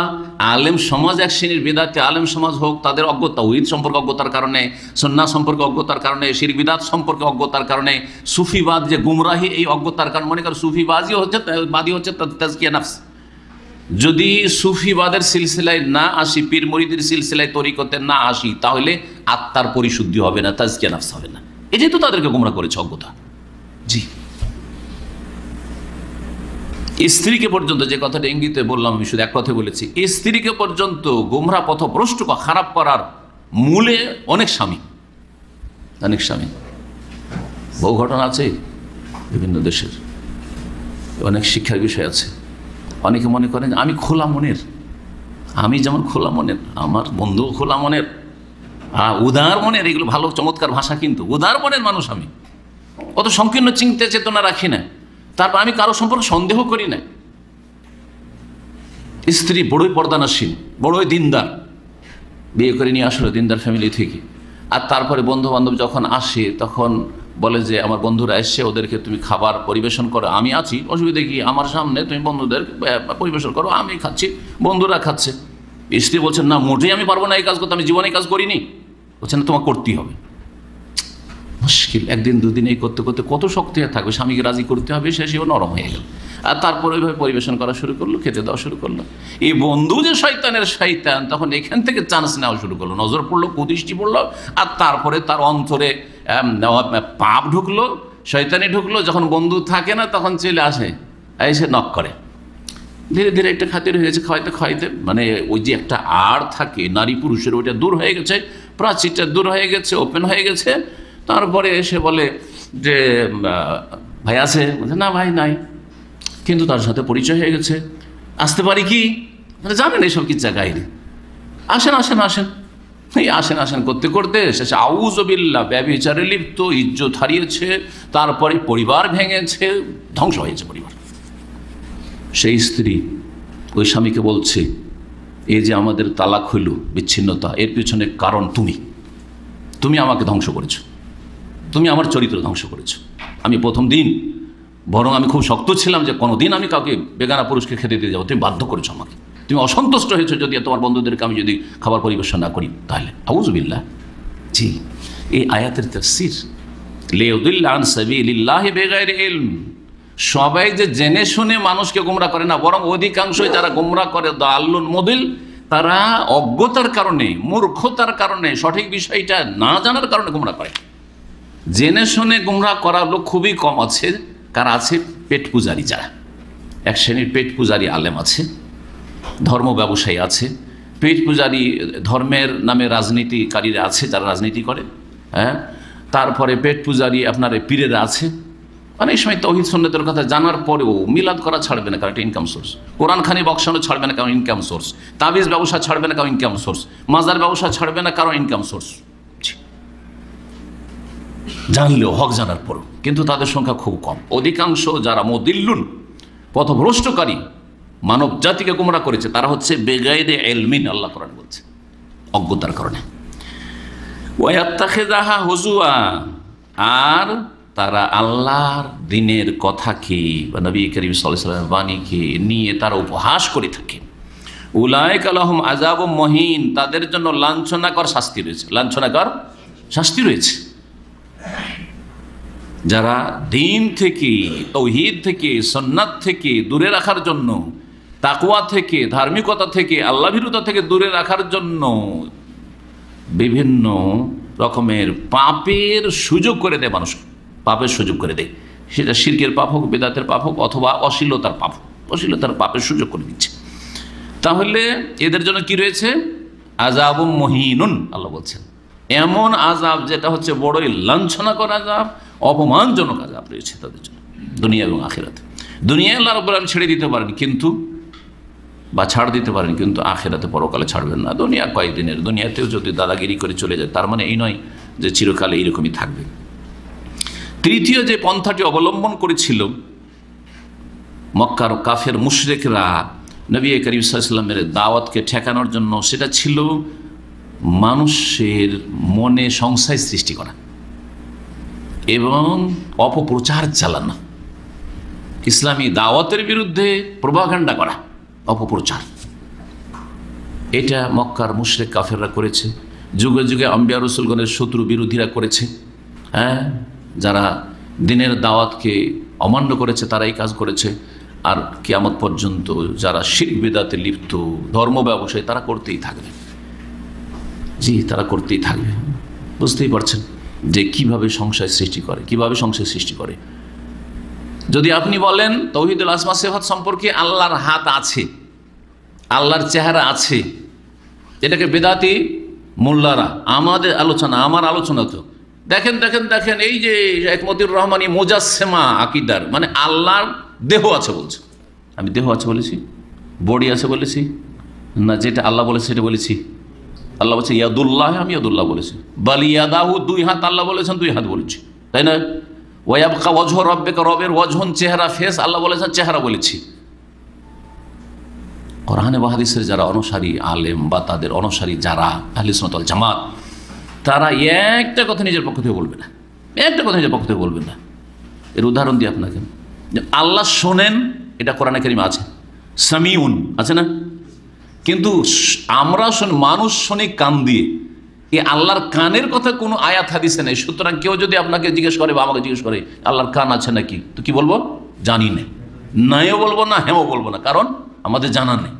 আলেম সমাজ, এক শ্রেণীর বিদাতি আলেম সমাজ হোক, তাদের অজ্ঞতা, তাওহীদ সম্পর্কে অজ্ঞতার কারণে, সুন্নাহ সম্পর্কে অজ্ঞতার কারণে, শিরক বিদআত সম্পর্কে অজ্ঞতার কারণে, সুফিবাদ যে গুমরাহি, এই অজ্ঞতার কারণে। মনে কর সুফিবাদী হচ্ছে তাজকিয়া নফস। যদি সুফিবাদের সিলসিলায় না আসি, পীর মুরিদের সিলসিলায় তরিকতে না আসি, তাহলে আত্মার পরিশুদ্ধি হবে না, তাজকিয়া নফস হবে না। এটাই তো তাদেরকে গুমরাহ করেছে, অজ্ঞতা। জি, স্ত্রীকে পর্যন্ত, যে কথাটা ইঙ্গিতে বললাম, আমি শুধু এক কথা বলেছি, স্ত্রীকে পর্যন্ত গুমরাহ পথভ্রষ্ট খারাপ করার মূলে অনেক স্বামী, বহু ঘটনা আছে বিভিন্ন দেশের, অনেক শিক্ষার বিষয় আছে। অনেকে মনে করেন আমি খোলা মনের, আমি যেমন খোলা মনের, আমার বন্ধুও খোলা মনের, উদার মনের, এগুলো ভালো চমৎকার ভাষা, কিন্তু উদার মনের মানুষ আমি, অত সংকীর্ণ চিন্তা চেতনা রাখি না। তারপর আমি কারো সম্পর্কে সন্দেহ করি না। স্ত্রী বড়ই পর্দানাশীল, বড়ই দিনদার, বিয়ে করে নিয়ে আসলো দিনদার ফ্যামিলি থেকে। আর তারপরে বন্ধু বান্ধব যখন আসে, তখন বলে যে আমার বন্ধুরা এসছে, ওদেরকে তুমি খাবার পরিবেশন করো, আমি আছি, অসুবিধা কি, আমার সামনে তুমি বন্ধুদের পরিবেশন করো, আমি খাচ্ছি, বন্ধুরা খাচ্ছে। স্ত্রী বলছেন না, মোটেই আমি পারবো না এই কাজ করতে, আমি জীবনে এই কাজ করিনি। বলছেন না, তোমার করতেই হবে। মুশকিল, একদিন দুদিন এই করতে করতে কত শক্ত হয়ে থাকবে, স্বামীকে রাজি করতে হবে, সেও নরম হয়ে গেল। আর তারপরে ওইভাবে পরিবেশন করা শুরু করলো, খেতে দেওয়া শুরু করলো। এই বন্ধু যে শয়তানের শয়তান, তখন এখান থেকে চান্স নেওয়া শুরু করলো, নজর পড়লো, কুদৃষ্টি পড়লো, আর তারপরে তার অন্তরে পাপ ঢুকলো, শয়তানি ঢুকলো। যখন বন্ধু থাকে না, তখন চলে আসে, এসে নক করে। ধীরে ধীরে একটা খাতির হয়েছে, খাওয়াইতে মানে ওই যে একটা আড় থাকে নারী পুরুষের, ওইটা দূর হয়ে গেছে, প্রাচীরটা দূর হয়ে গেছে, ওপেন হয়ে গেছে। তারপরে এসে বলে যে ভাই আছে? বলছে না ভাই নাই, কিন্তু তার সাথে পরিচয় হয়ে গেছে, আসতে পারি কি? জানেন এইসব কি জায়গায়, আসেন আসেন আসেন, এই আসেন আসেন করতে করতে শেষে আউযুবিল্লাহ, ব্যভিচারে লিপ্ত, ইজ্জত হারিয়েছে, তারপরে পরিবার ভেঙেছে, ধ্বংস হয়েছে পরিবার। সেই স্ত্রী ওই স্বামীকে বলছে, এই যে আমাদের তালাক হইল, বিচ্ছিন্নতা, এর পিছনে কারণ তুমি আমাকে ধ্বংস করেছো, তুমি আমার চরিত্র ধ্বংস করেছো। আমি প্রথম দিন বরং আমি খুব শক্ত ছিলাম যে কোনোদিন আমি কাউকে বেগানা পুরুষকে খেতে দিয়ে যাবো, তুমি বাধ্য করেছো আমাকে, তুমি অসন্তুষ্ট হয়েছো যদি তোমার বন্ধুদেরকে আমি যদি খাবার পরিবেশন না করি, তাহলে আউযুবিল্লাহ। জি, এই আয়াতের তাফসীর লিউদিল্লা আন সাবিলিল্লাহি বিগাইরি ইলম। সবাই যে জেনে শুনে মানুষকে গোমরা করে না, বরং অধিকাংশই যারা গোমরা করে দাল্লুন মুদিল, তারা অজ্ঞতার কারণে, মূর্খতার কারণে, সঠিক বিষয়টা না জানার কারণে গোমরা করে। জেনে শুনে গোমরা করার লোক খুবই কম আছে। কারা আছে? পেট পূজারী, যারা এক শ্রেণীর পেট পূজারী আলেম আছে, ধর্ম ব্যবসায়ী আছে, পেট পূজারী ধর্মের নামে রাজনীতিকারীরা আছে, যারা রাজনীতি করে। তারপরে পেট পূজারী আপনার পীরেরা আছে। অনেক সময় তাওহীদ সুন্নাতের কথা জানার পরেও মিলাদ করা ছাড়বে না, কারণ এটা ইনকাম সোর্স। কোরআন খানি বক্সানো ছাড়বে না, কারণ ইনকাম সোর্স। তাবিজ ব্যবসা ছাড়বে না, কারণ ইনকাম সোর্স। মাজার ব্যবসা ছাড়বে না, কারণ ইনকাম সোর্স। জানলেও, হক জানার পরও, কিন্তু তাদের সংখ্যা খুব কম। অধিকাংশ যারা মুদিল্লুন, পথভ্রষ্টকারী, মানব জাতিকে গোমরাহ করেছে, তারা হচ্ছে বেগাইরে ইলমিন, আল্লাহ কোরআন বলছে, অজ্ঞতার কারণে। ওয়াত্তাখিযাহা হুজুয়া, আর তারা আল্লাহর দিনের কথাকে বা নবী করিম সাল্লাল্লাহু আলাইহি ওয়াসাল্লামের বাণীকে নিয়ে তারা উপহাস করে থাকে। উলাইকা লাহুম আযাবুম মুহিন, তাদের জন্য লাঞ্ছনাকর শাস্তি রয়েছে, লাঞ্ছনাকর শাস্তি রয়েছে। যারা দিন থেকে, তাওহীদ থেকে, সুন্নাত থেকে দূরে রাখার জন্য, তাকওয়া থেকে, ধার্মিকতা থেকে, আল্লাহ ভীরুতা থেকে দূরে রাখার জন্য বিভিন্ন রকমের পাপের সুযোগ করে দেয় মানুষ, পাপের সুযোগ করে দেয়। সেটা শিরকের পাপ হোক, বেদাতের পাপ হোক, অথবা অশ্লীলতার পাপ হোক, অশ্লীলতার পাপের সুযোগ করে দিচ্ছে। তাহলে এদের জন্য কি রয়েছে? আযাবুম মুহিনুন, আল্লাহ বলছেন এমন আযাব যেটা হচ্ছে বড়ই লাঞ্ছনাকর আযাব, অপমানজনক আযাব রয়েছে তাদের জন্য দুনিয়া এবং আখিরাতে। দুনিয়ায় আল্লাহ রাব্বুল আলামিন ছেড়ে দিতে পারেন, কিন্তু বা ছাড় দিতে পারেন, কিন্তু আখিরাতে পরকালে ছাড়বেন না। দুনিয়া কয়েকদিনের, দুনিয়াতেও যদি দাদাগিরি করে চলে যায়, তার মানে এই নয় যে চিরকালে এইরকমই থাকবে। তৃতীয় যে পন্থাটি অবলম্বন করেছিল মক্কার কাফের মুশরিকরা নবী করিম সাল্লাল্লাহু আলাইহি ওয়াসাল্লামের দাওয়াতকে ঠেকানোর জন্য, সেটা ছিল মানুষের মনে সংশয় সৃষ্টি করা এবং অপপ্রচার চালানো, ইসলামী দাওয়াতের বিরুদ্ধে প্রোপাগান্ডা করা, অপপ্রচার। এটা মক্কার মুশরিক কাফেররা করেছে, যুগে যুগে আম্বিয়া রাসূলগণের শত্রু বিরোধীরা করেছে। হ্যাঁ, যারা দিনের দাওয়াতকে অমান্য করেছে তারা এই কাজ করেছে। আর কিয়ামত পর্যন্ত যারা শিরক বিদআতে লিপ্ত, ধর্ম ব্যবসায়ী, তারা করতেই থাকবে। জি, তারা করতেই থাকবে। বুঝতেই পারছেন যে কিভাবে সংশয় সৃষ্টি করে, কিভাবে সংশয় সৃষ্টি করে। যদি আপনি বলেন তাওহীদুল আসমা সিফাত সম্পর্কে আল্লাহর হাত আছে, আল্লাহর চেহারা আছে, এটাকে বেদাতি মোল্লারা, আমাদের আলোচনা, আমার আলোচনা তো দেখেন দেখেন দেখেন, এই যে শেখ মতিউর রহমানী মুজাসসিমা আকীদার, মানে আল্লাহর দেহ আছে বলছে। আমি দেহ আছে বলেছি? বডি আছে বলেছি? না, যেটা আল্লাহ বলেছে সেটা বলেছি। আল্লাহ বলছে ইয়াদুল্লাহ, আমি ইয়াদুল্লাহ বলেছি। বাল ইয়াদাহু, দুই হাত আল্লাহ বলেছেন, দুই হাত বলেছি, তাই না? ওয়ায়াবকা ওয়াজহু রাব্বিকা, রবের ওয়াজহুন চেহারা, ফেস, আল্লাহ বলেছেন চেহারা বলেছি। কোরআনে বা হাদিসের যারা অনুসারী আলেম বা তাদের অনুসারী যারা আহলে সুন্নাত ওয়াল জামাত, তারা একটা কথা নিজের পক্ষ থেকে বলবে না, একটা কথা নিজের পক্ষ থেকে বলবে না। এর উদাহরণ দিই আপনাকে। আল্লাহ শোনেন, এটা কোরআনে কারিমে আছে, সামিউন আছে না? কিন্তু আমরা শুনি, মানুষ শুনি কান দিয়ে। এই আল্লাহর কানের কথা কোনো আয়াত হাদিসে নেই। সুতরাং কেউ যদি আপনাকে জিজ্ঞেস করে বা আমাকে জিজ্ঞেস করে আল্লাহর কান আছে নাকি, তো কি বলবো? জানি না। নাইও বলবো না, হ্যাঁও বলবো না, কারণ আমাদের জানা নেই।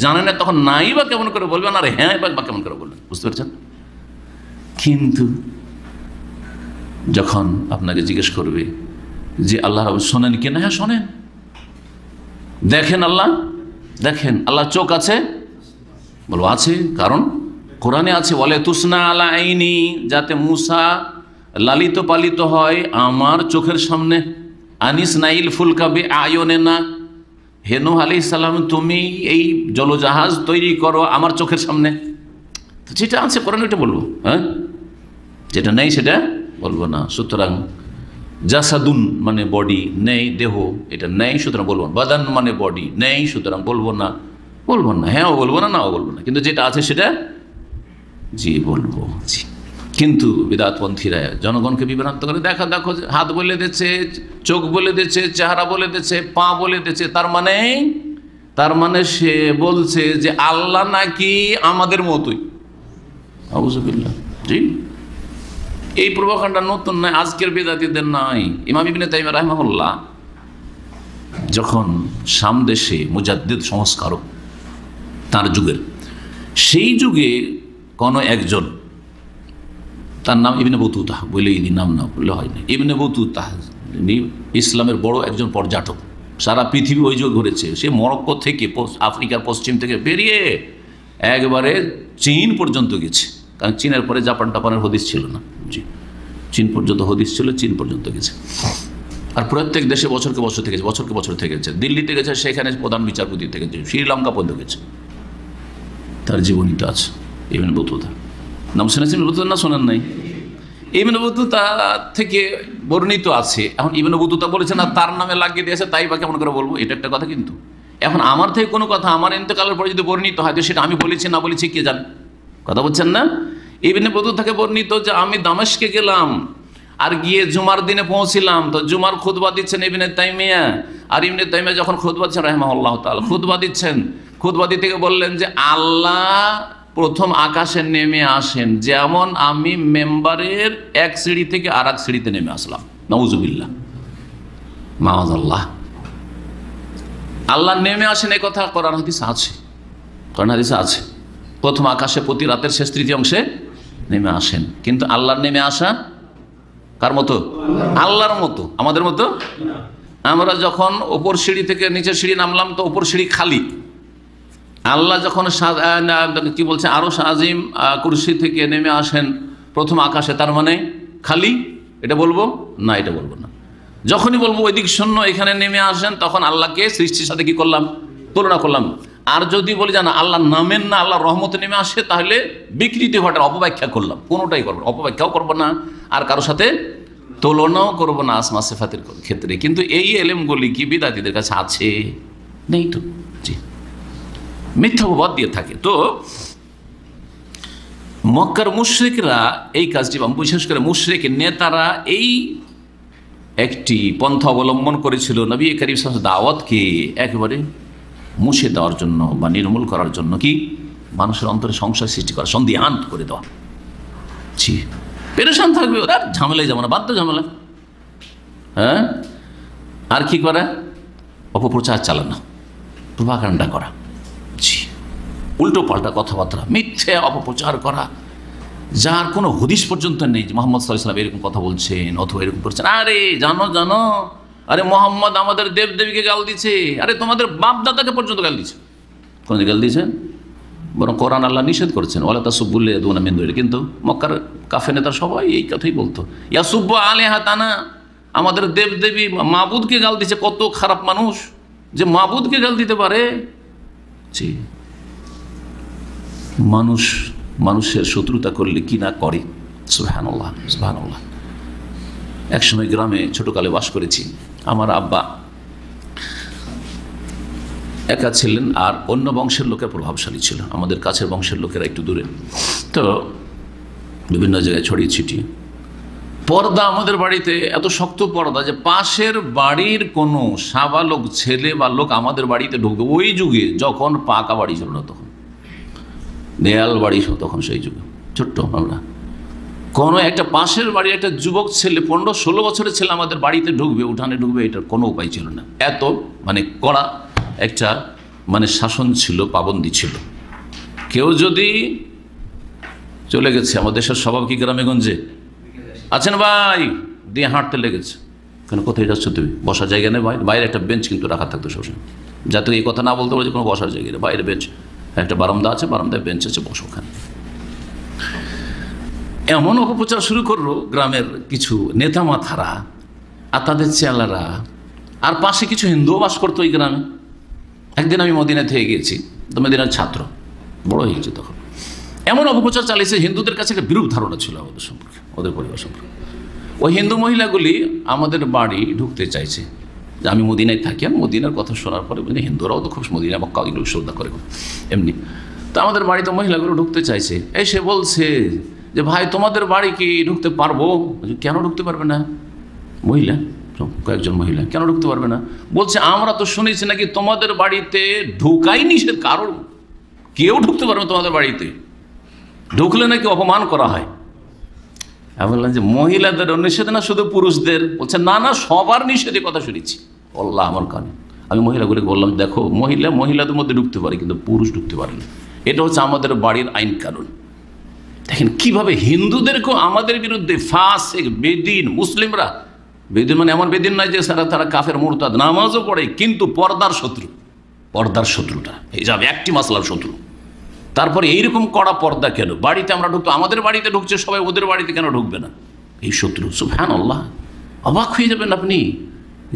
জানা নেই, তখন নাই বা কেমন করে বলবেন, আর হ্যাঁ বা কেমন করে বলবেন, বুঝতে পারছেন? কিন্তু যখন আপনাকে জিজ্ঞেস করবে যে আল্লাহ শোনেন কিনা, হ্যাঁ শোনেন। দেখেন আল্লাহ, দেখেন আল্লাহ চোখ আছে, বলবো আছে, কারণ কোরআনে আছে ওয়ালা তুসনা আলা আইনি, যাতে মুসা লালিত পালিত হয় আমার চোখের সামনে। আনিস নাইল ফুলকা বে আয়নে না, হে নূহ আলাইহিস সালাম তুমি এই জলজাহাজ তৈরি করো আমার চোখের সামনে। যেটা আছে কোরআনে ওটা বলবো, হ্যাঁ, যেটা নেই সেটা বলবো না। সুতরাং জাসাদুন মানে বডি, নেই দেহ, এটা নেই, সুতরাং বলবো না। বাদান মানে বডি, নেই, সুতরাং বলবো না, বলবো না, হ্যাঁও বলবো না, নাও বলবো না। কিন্তু যেটা আছে সেটা জি বলবো, জি। কিন্তু বিদআতপন্থীরা জনগণকে বিভ্রান্ত করে, দেখো হাত বলে দিচ্ছে, চোখ বলে দিচ্ছে, চেহারা বলে দিচ্ছে, পা বলে দিচ্ছে, তার মানে সে বলছে যে আল্লাহ নাকি আমাদের মতোই। আউযুবিল্লাহ। জি, এই প্রভাকাণ্ডা নতুন নয়, আজকের বেদাতীদের নয়। ইমাম ইবনে তাইমিয়া রাহিমাহুল্লাহ যখন সামদেশে মুজাদ্দিদ সংস্কারক তার যুগের, সেই যুগে কোনো একজন, তার নাম ইবনে বতুতা, বলে এই নাম না বললে হয় না, ইবনে বতুতা ইসলামের বড় একজন পর্যটক, সারা পৃথিবী ওই যুগে ঘুরেছে। সে মরক্কো থেকে, আফ্রিকার পশ্চিম থেকে বেরিয়ে একবারে চীন পর্যন্ত গেছে, কারণ চীনের পরে জাপান টাপানের হদিস ছিল না। জি, চীন পর্যন্ত হদিস ছিল, চীন পর্যন্ত গেছে। আর প্রত্যেক দেশে বছরকে বছর থেকে গেছে। দিল্লিতে গেছে, সেখানে প্রধান বিচারপতি থেকে গেছে, শ্রীলঙ্কা পর্যন্ত গেছে। তার জীবনীটা আছে ইবনে বতুতা, নাম শুনেছেন? বতুতা না শোনেন নাই? ইবনে বতুতা থেকে বর্ণিত আছে। এখন ইবনে বতুতা বলেছে না, তার নামে লাগিয়ে দিয়েছে, তাই বা কেমন করে বলবো, এটা একটা কথা। কিন্তু এখন আমার থেকে কোনো কথা আমার ইন্তেকালের পরে যদি বর্ণিত হয় তো সেটা আমি বলেছি না বলেছি কে জানে, কথা বলছেন না। ইবনে বতুতাকে বর্ণিত যে আমি দামেস্কে গেলাম, আর গিয়ে জুমার দিনে পৌঁছিলাম, তো জুমার খুতবা দিচ্ছেন ইবনে তাইমিয়া, আর ইবনে তাইমিয়া যখন খুতবা দিচ্ছেন রাহিমাহুল্লাহ তাআলা, খুতবা দিচ্ছেন, খুতবা দিতে গিয়ে বললেন যে আল্লাহ প্রথম আকাশে নেমে আসেন যেমন আমি মেম্বারের এক সিঁড়ি থেকে আর এক সিঁড়িতে নেমে আসলাম। নাউজুবিল্লাহ, মাআযাল্লাহ। আল্লাহ নেমে আসেন এই কথা কোরআন হাদিসে আছে, কোরআন হাদিসে আছে। প্রথম আকাশে প্রতি রাতের শেষ তৃতীয়াংশে নেমে আসেন, কিন্তু আল্লাহর নেমে আসা কার মতো? আল্লাহর মতো, আমাদের মতো। আমরা যখন ওপর সিঁড়ি থেকে নিচের সিঁড়ি নামলাম তো ওপর সিঁড়ি খালি। আল্লাহ যখন কি বলছে আরশ আজিম কুরসি থেকে নেমে আসেন প্রথম আকাশে, তার মানে খালি, এটা বলবো না, এটা বলবো না। যখনই বলবো ওই দিক শূন্য, এখানে নেমে আসেন, তখন আল্লাহকে সৃষ্টির সাথে কি করলাম? তুলনা করলাম। আর যদি বলি জানা আল্লাহ নামেন না, আল্লাহ রহমতে নেমে আসে, তাহলে বিকৃতি ঘটার অপব্যাখ্যা করলাম। কোনোটাই করবো, অপব্যাখ্যাও করবো না, আর কারোর সাথে তুলনাও করবো না আসমা সিফাতের ক্ষেত্রে। কিন্তু এই এলেমগুলি কি বিদাতীদের কাছে আছে? নেই তো, জি, মিথ্যা অপবাদ দিয়ে থাকে। তো মক্কার মুশরিকরা এই কাজটি, বিশেষ করে মুশরিক নেতারা এই একটি পন্থা অবলম্বন করেছিল নবী করিম সাল্লাল্লাহু আলাইহি ওয়াসাল্লামের দাওয়াতকে একেবারে মুছে দেওয়ার জন্য বা নির্মূল করার জন্য, কি মানুষের অন্তরে সংশয় সৃষ্টি করা, সন্দিহান করে দেওয়া। জি, পেরেশান থাকবে ওরা, ঝামেলায় যাবো না, বাধ্য ঝামেলা। হ্যাঁ, আর কি করা? অপপ্রচার চালানো, প্রোপাগান্ডা করা, জি, উল্টো পাল্টা কথাবার্তা, মিথ্যে অপপ্রচার করা, যার কোনো হদিস পর্যন্ত নেই যে মোহাম্মদ সাল্লাল্লাহু আলাইহি ওয়াসাল্লাম এরকম কথা বলছেন অথবা এরকম করছেন। আরে জানো জানো, আরে মোহাম্মদ আমাদের দেবদেবীকে গাল দিচ্ছে, আরে তোমাদের বাপ দাদাকে পর্যন্ত গাল দিচ্ছে। কোন গাল দিয়েছেন? বরং কোরআন আল্লাহ নিষেধ করেছেন, ওয়ালা তাসুব্বুল লাযিনা মিন দুনিহি। কিন্তু মক্কার কাফের নেতা সবাই এই কথাই বলতো, ইয়াসুব্বু আলিহাতানা, আমাদের দেবদেবী মাবুদকে গাল দিচ্ছে। কত খারাপ মানুষ যে মাবুদকে গাল দিতে পারে। জি, মানুষের শত্রুতা করলে কি না করে। সুবহানাল্লাহ, সুবহানাল্লাহ। একসময় গ্রামে ছোটকালে বাস করেছি। আমার আব্বা একা ছিলেন, আর অন্য বংশের লোকের প্রভাবশালী ছিল। আমাদের কাছের বংশের লোকেরা একটু দূরে, তো বিভিন্ন জায়গায় ছড়িয়ে ছিটিয়ে। পর্দা আমাদের বাড়িতে এত শক্ত পর্দা যে পাশের বাড়ির কোনো সাবালক ছেলে বা লোক আমাদের বাড়িতে ঢুকবে। ওই যুগে যখন পাকা বাড়ি ছিল না, তখন দেয়াল বাড়ি, তখন সেই যুগে ছোট্ট আমরা, কোনো একটা পাশের বাড়ি একটা যুবক ছেলে 15-16 বছরের ছেলে আমাদের বাড়িতে ঢুকবে, উঠানে ঢুকবে, এটার কোনো উপায় ছিল না। এত কড়া একটা শাসন ছিল, পাবন্দি ছিল। কেউ যদি চলে গেছে, আমাদের দেশের স্বভাব কি গ্রামে গঞ্জে আছেন ভাই, দিয়ে হাঁটতে লেগেছে, কেন কোথায় যাচ্ছ তুমি? বসার জায়গা নেই, বাইরে একটা বেঞ্চ কিন্তু রাখা থাকতো সবসময়, যাতে এই কথা না বলতে পারে যে কোনো বসার জায়গা নেই, বাইরে বেঞ্চ, একটা বারান্দা আছে, বারান্দায় বেঞ্চ আছে, বসো ওখানে। এমন অপপ্রচার শুরু করলো গ্রামের কিছু নেতা মাথারা আর তাদের চেলারা, আর পাশে কিছু হিন্দুও বাস করতো ওই গ্রামে। একদিন আমি মদিনা থেকে গিয়েছি, তো মদিনার ছাত্র, বড় হয়ে গেছে তখন। এমন অপপ্রচার চালিয়েছে, হিন্দুদের কাছে একটা বিরূপ ধারণা ছিল আমাদের সম্পর্কে, ওদের পরিবার সম্পর্কে। ওই হিন্দু মহিলাগুলি আমাদের বাড়ি ঢুকতে চাইছে, যে আমি মদিনায় থাকি, আর মদিনার কথা শোনার পরে হিন্দুরাও তো খুব মদিনা মক্কা এগুলো শ্রদ্ধা করে এমনি। তো আমাদের বাড়িতে মহিলাগুলো ঢুকতে চাইছে, এসে বলছে যে ভাই তোমাদের বাড়ি কি ঢুকতে পারবো? কেন ঢুকতে পারবে না? মহিলা, কয়েকজন মহিলা, কেন ঢুকতে পারবে না? বলছে আমরা তো শুনেছি নাকি তোমাদের বাড়িতে ঢুকাই নিষেধ, কারণ কেউ ঢুকতে পারবে তোমাদের বাড়িতে, ঢুকলে নাকি অপমান করা হয়। আমি বললাম যে মহিলাদের নিষেধ না শুধু পুরুষদের? বলছে না না, সবার নিষেধে কথা শুনেছি। আল্লাহ আমার কানে। আমি মহিলাগুলিকে বললাম দেখো, মহিলাদের মধ্যে ঢুকতে পারে, কিন্তু পুরুষ ঢুকতে পারে না। এটা হচ্ছে আমাদের বাড়ির আইন কানুন। দেখেন কিভাবে হিন্দুদেরকেও আমাদের বিরুদ্ধে ফাসিক, বেদিন, মুসলিমরা, বেদিন মানে এমন বেদিন নয় যে তারা কাফের মুরতাদ, নামাজও পড়ে, কিন্তু পর্দার শত্রু, পর্দার শত্রুটা হিজাব একটি মাসলার শত্রু। তারপরে এইরকম কড়া পর্দা কেন? বাড়িতে আমরা ঢুকতো, আমাদের বাড়িতে ঢুকছে সবাই, ওদের বাড়িতে কেন ঢুকবে না? এই শত্রু। সুবহানাল্লাহ, অবাক হয়ে যাবেন আপনি